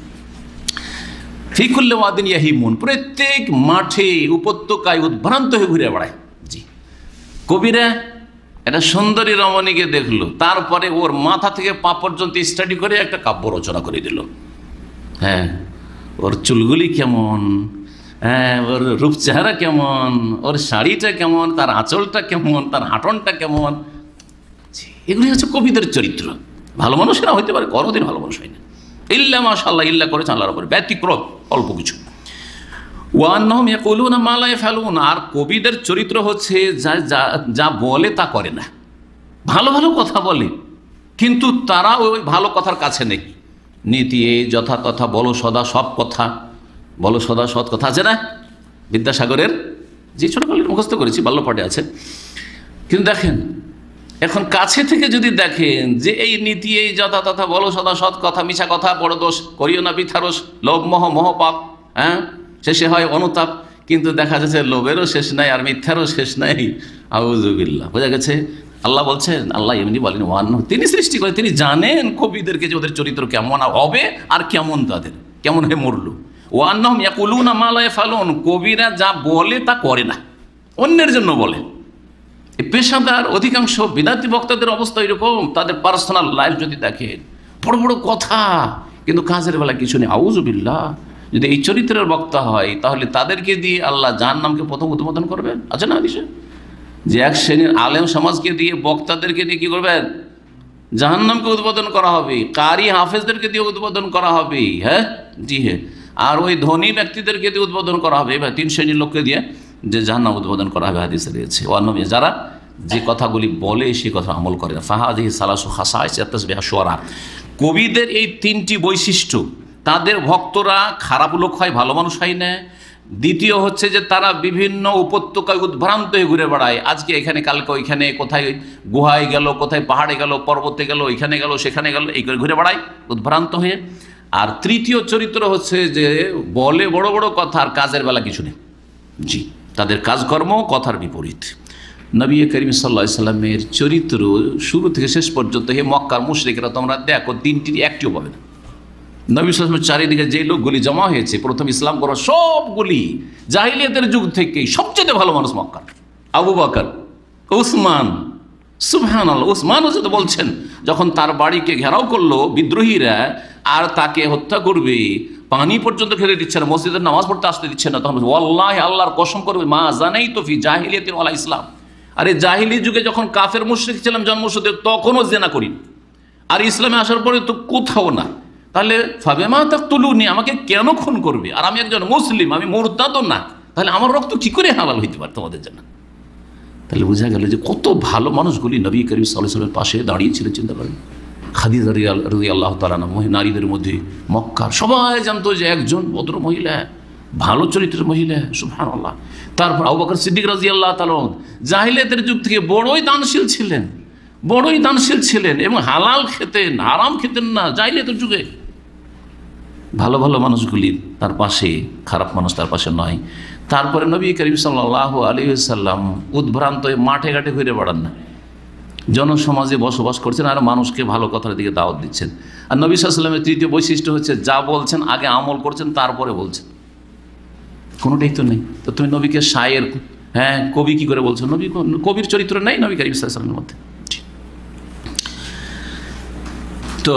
ফি কুল্লি ওয়াদিন ইয়াহিমুন, প্রত্যেক মাঠে উপত্যকায় উদ্ভ্রান্ত হয়ে ঘুরে বেড়ায়। জি, কবিরা একটা সুন্দরী রমণীকে দেখলো, তারপরে ওর মাথা থেকে পা পর্যন্ত স্টাডি করে একটা কাব্য রচনা করে দিল। হ্যাঁ, ওর চুলগুলি কেমন, হ্যাঁ, ওর রূপ চেহারা কেমন, ওর শাড়িটা কেমন, তার আঁচলটা কেমন, তার হাঁটনটা কেমন। এগুলি হচ্ছে কবিদের চরিত্র। ভালো মানুষেরা হইতে পারে, কোনোদিন ভালো মানুষ হয় না, ইল্লা মাশাআল্লাহ, ইল্লা করেছেন আল্লাহর উপরে, ব্যতিক্রম অল্প কিছু। ওয়ান্নাহুম ইয়াকুলুনা মা লা ইয়াফআলুন, আর কবিদের চরিত্র হচ্ছে যা বলে তা করে না। ভালো ভালো কথা বলে, কিন্তু তারা ওই ভালো কথার কাছে নেই। নীতি এই যথা তথা বলো সদা সব কথা, বলো সদা সৎ কথা আছে না, বিদ্যাসাগরের, যে ছোটকালে মুখস্থ করেছি, বাল্যপাঠে আছে। কিন্তু দেখেন, এখন কাছে থেকে যদি দেখেন যে এই নীতি এই যথা তথা বলো সদা সৎ কথা, মিছা কথা বড় দোষ, করিও না বৃথারোষ, লোভ মোহ মহপাপ, হ্যাঁ, শেষে হয় অনুতাপ। কিন্তু দেখা যাচ্ছে লোভেরও শেষ নাই আর মিথ্যারও শেষ নাই। আউযুবিল্লাহ, বোঝা গেছে? আল্লাহ বলছেন, আল্লাহ এমনি বলেন ওয়ান্নাহু, তিনি সৃষ্টি করে, তিনি জানেন কবিদেরকে যে ওদের চরিত্র কেমন হবে আর কেমন তাদের কেমন হয়ে মরলো। ওয়ান্নাহুম ইয়াকুলুনা মা লা ইয়াফআলুন, কবিরা যা বলে তা করে না, অন্যের জন্য বলে। পেশাদার অধিকাংশ বিদাতি বক্তাদের অবস্থা এরকম, তাদের পার্সোনাল লাইফ যদি দেখেন, বড় বড় কথা কিন্তু কাজের বেলা কিছু নেই। আউযুবিল্লাহ, যদি এই চরিত্রের বক্তা হয় তাহলে তাদেরকে দিয়ে আল্লাহ জাহান্নামকে প্রথম উদ্বোধন করবেন। আছে না হাদিসে যে এক শ্রেণীর আলেম সমাজকে দিয়ে, বক্তাদেরকে দিয়ে কি করবেন? জাহান্নামকে উদ্বোধন করা হবে। কারি হাফেজদেরকে দিয়ে উদ্বোধন করা হবে। হ্যাঁ, জি হ্যাঁ। আর ওই ধনী ব্যক্তিদেরকে দিয়ে উদ্বোধন করা হবে, বা 3 শ্রেণীর লোককে দিয়ে যে জাহান্নাম উদ্বোধন করা হবে, হাদিসে রয়েছে। ওয়ান্নবী, যারা যে কথাগুলি বলে সেই কথা আমল করে না। ফাহাদিহি সালাসু খাসাইস তাসবিহা শুআরা, কবিদের এই 3টি বৈশিষ্ট্য, তাদের ভক্তরা খারাপ লোক হয়, ভালো মানুষ হয় না। দ্বিতীয় হচ্ছে যে তারা বিভিন্ন উপত্যকায় উদ্ভ্রান্ত হয়ে ঘুরে বেড়ায়, আজকে এখানে কালকে ওইখানে, কোথায় গুহায় গেল, কোথায় পাহাড়ে গেল, পর্বতে গেল, ওইখানে গেল সেখানে গেল, এই করে ঘুরে বেড়ায় উদ্ভ্রান্ত হয়ে। আর তৃতীয় চরিত্র হচ্ছে যে বলে বড় বড় কথা আর কাজের বেলা কিছু নেই। জি, তাদের কাজকর্ম কথার বিপরীত। নবী করিম সাল্লাল্লাহু আলাইহি সাল্লামের চরিত্র শুরু থেকে শেষ পর্যন্ত, হে মক্কার মুশরিকরা তোমরা দেখো, 3টির একটিও পাবে না। নবী সাল্লাল্লাহু আলাইহি ওয়াসাল্লামের চারিদিকে যে লোকগুলি জমা হয়েছে প্রথম ইসলাম করা, সবগুলি জাহিলিয়াতের যুগ থেকেই সবচেয়ে ভালো মানুষ মক্কার। আবু বকর, উসমান, সুবহানাল্লাহ, উসমান হযরত বলছেন যখন তার বাড়িকে ঘেরাও করলো বিদ্রোহীরা আর তাকে হত্যা করবে, পানি পর্যন্ত খেতে দিচ্ছে না, মসজিদের নামাজ পড়তে আসতে দিচ্ছে না, তখন ওয়াল্লাহি, আল্লাহর কসম করবে, মা জানাইতু ফি জাহিলিয়াতিন ওয়ালা ইসলাম, আরে জাহিলি যুগে যখন কাফের মুশরিক ছিলাম জন্মসূত্রে, তখনও জিনা করি, আর ইসলামে আসার পরে তো কোথাও না। তাহলে ফাবেমা তাকতুলুনি, আমাকে কেন খুন করবে? আর আমি একজন মুসলিম, আমি মুরতাদও না, তাহলে আমার রক্ত কি করে হালাল হইতে পারে তোমাদের জন্য? তাহলে বোঝা গেল যে কত ভালো মানুষগুলি নবী করিম সাল্লাল্লাহু আলাইহি ওয়াসাল্লামের পাশে দাঁড়িয়েছিলেন। চিন্তা করেন, খাদিজা রাদিয়াল্লাহু তাআলা নারীদের মধ্যে মক্কার সবাই জানতো যে একজন ভদ্র মহিলা, ভালো চরিত্রের মহিলা, সুবহানাল্লাহ। তারপর আবু বকর সিদ্দিক রাদিয়াল্লাহু তাআলা জাহিলিয়াতের যুগ থেকে বড়ই দানশীল ছিলেন, বড়ই দানশীল ছিলেন, এবং হালাল খেতেন, হারাম খেতেন না জাহিলিয়াতের যুগে। ভালো ভালো মানুষগুলি তার পাশে, খারাপ মানুষ তার পাশে নয়। তারপরে নবী করিম সাল্লাল্লাহু আলাইহি ওয়াসাল্লাম উদ্ভ্রান্ত হয়ে মাঠে ঘাটে ঘুরে বেড়ান না, জনসমাজে বসবাস করছেন আর মানুষকে ভালো কথার দিকে দাওয়াত দিচ্ছেন। আর নবী সাল্লাল্লাহু আলাইহি ওয়াসাল্লামের তৃতীয় বৈশিষ্ট্য হচ্ছে যা বলছেন আগে আমল করছেন, তারপরে বলছেন। কোনোটাই তো নেই। তো তুমি নবীকে শায়ের, হ্যাঁ কবি কি করে বলছো? নবী কবির চরিত্র নেই নবী করিম সাল্লাল্লাহু আলাইহি ওয়াসাল্লামের মধ্যে। তো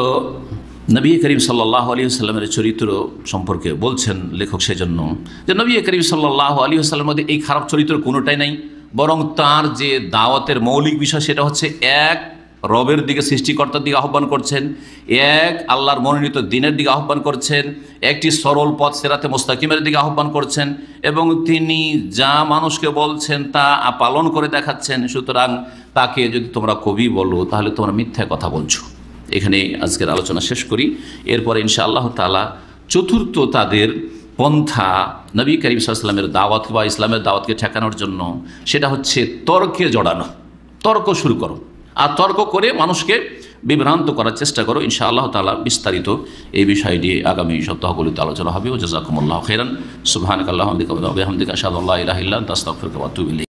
নবী করিম সাল্লাল্লাহু আলাইহি ওয়াসাল্লামের চরিত্র সম্পর্কে বলছেন লেখক সেজন্য যে নবী করিম সাল্লাল্লাহু আলাইহি ওয়াসাল্লামের মধ্যে এই খারাপ চরিত্র কোনোটাই নেই, বরং তার যে দাওয়াতের মৌলিক বিষয় সেটা হচ্ছে এক, রবের দিকে, সৃষ্টিকর্তার দিকে আহ্বান করছেন, এক আল্লাহর মনোনীত দিনের দিকে আহ্বান করছেন, একটি সরল পথ সিরাতে মুস্তাকিমের দিকে আহ্বান করছেন, এবং তিনি যা মানুষকে বলছেন তা পালন করে দেখাচ্ছেন। সুতরাং তাকে যদি তোমরা কবি বলো তাহলে তোমরা মিথ্যা কথা বলছো। এখানে আজকের আলোচনা শেষ করি, এরপরে ইনশাআল্লাহ তাআলা চতুর্থ তাদের পন্থা নবী করিম সাল্লাল্লাহু আলাইহি ওয়াসাল্লামের দাওয়াত বা ইসলামের দাওয়াতকে ঠেকানোর জন্য, সেটা হচ্ছে তর্কে জড়ানো। তর্ক শুরু করো আর তর্ক করে মানুষকে বিভ্রান্ত করার চেষ্টা করো। ইনশাআল্লাহ তাআলা বিস্তারিত এই বিষয় নিয়ে আগামী সপ্তাহগুলিতে আলোচনা হবে। ওয়া জাযাকুমুল্লাহু খাইরান। সুবহানাকাল্লাহুম্মা ওয়া বিহামদিকা আশহাদু আল্লা ইলাহা ইল্লা আনতা আস্তাগফিরুকা ওয়া আতুবু ইলাইক।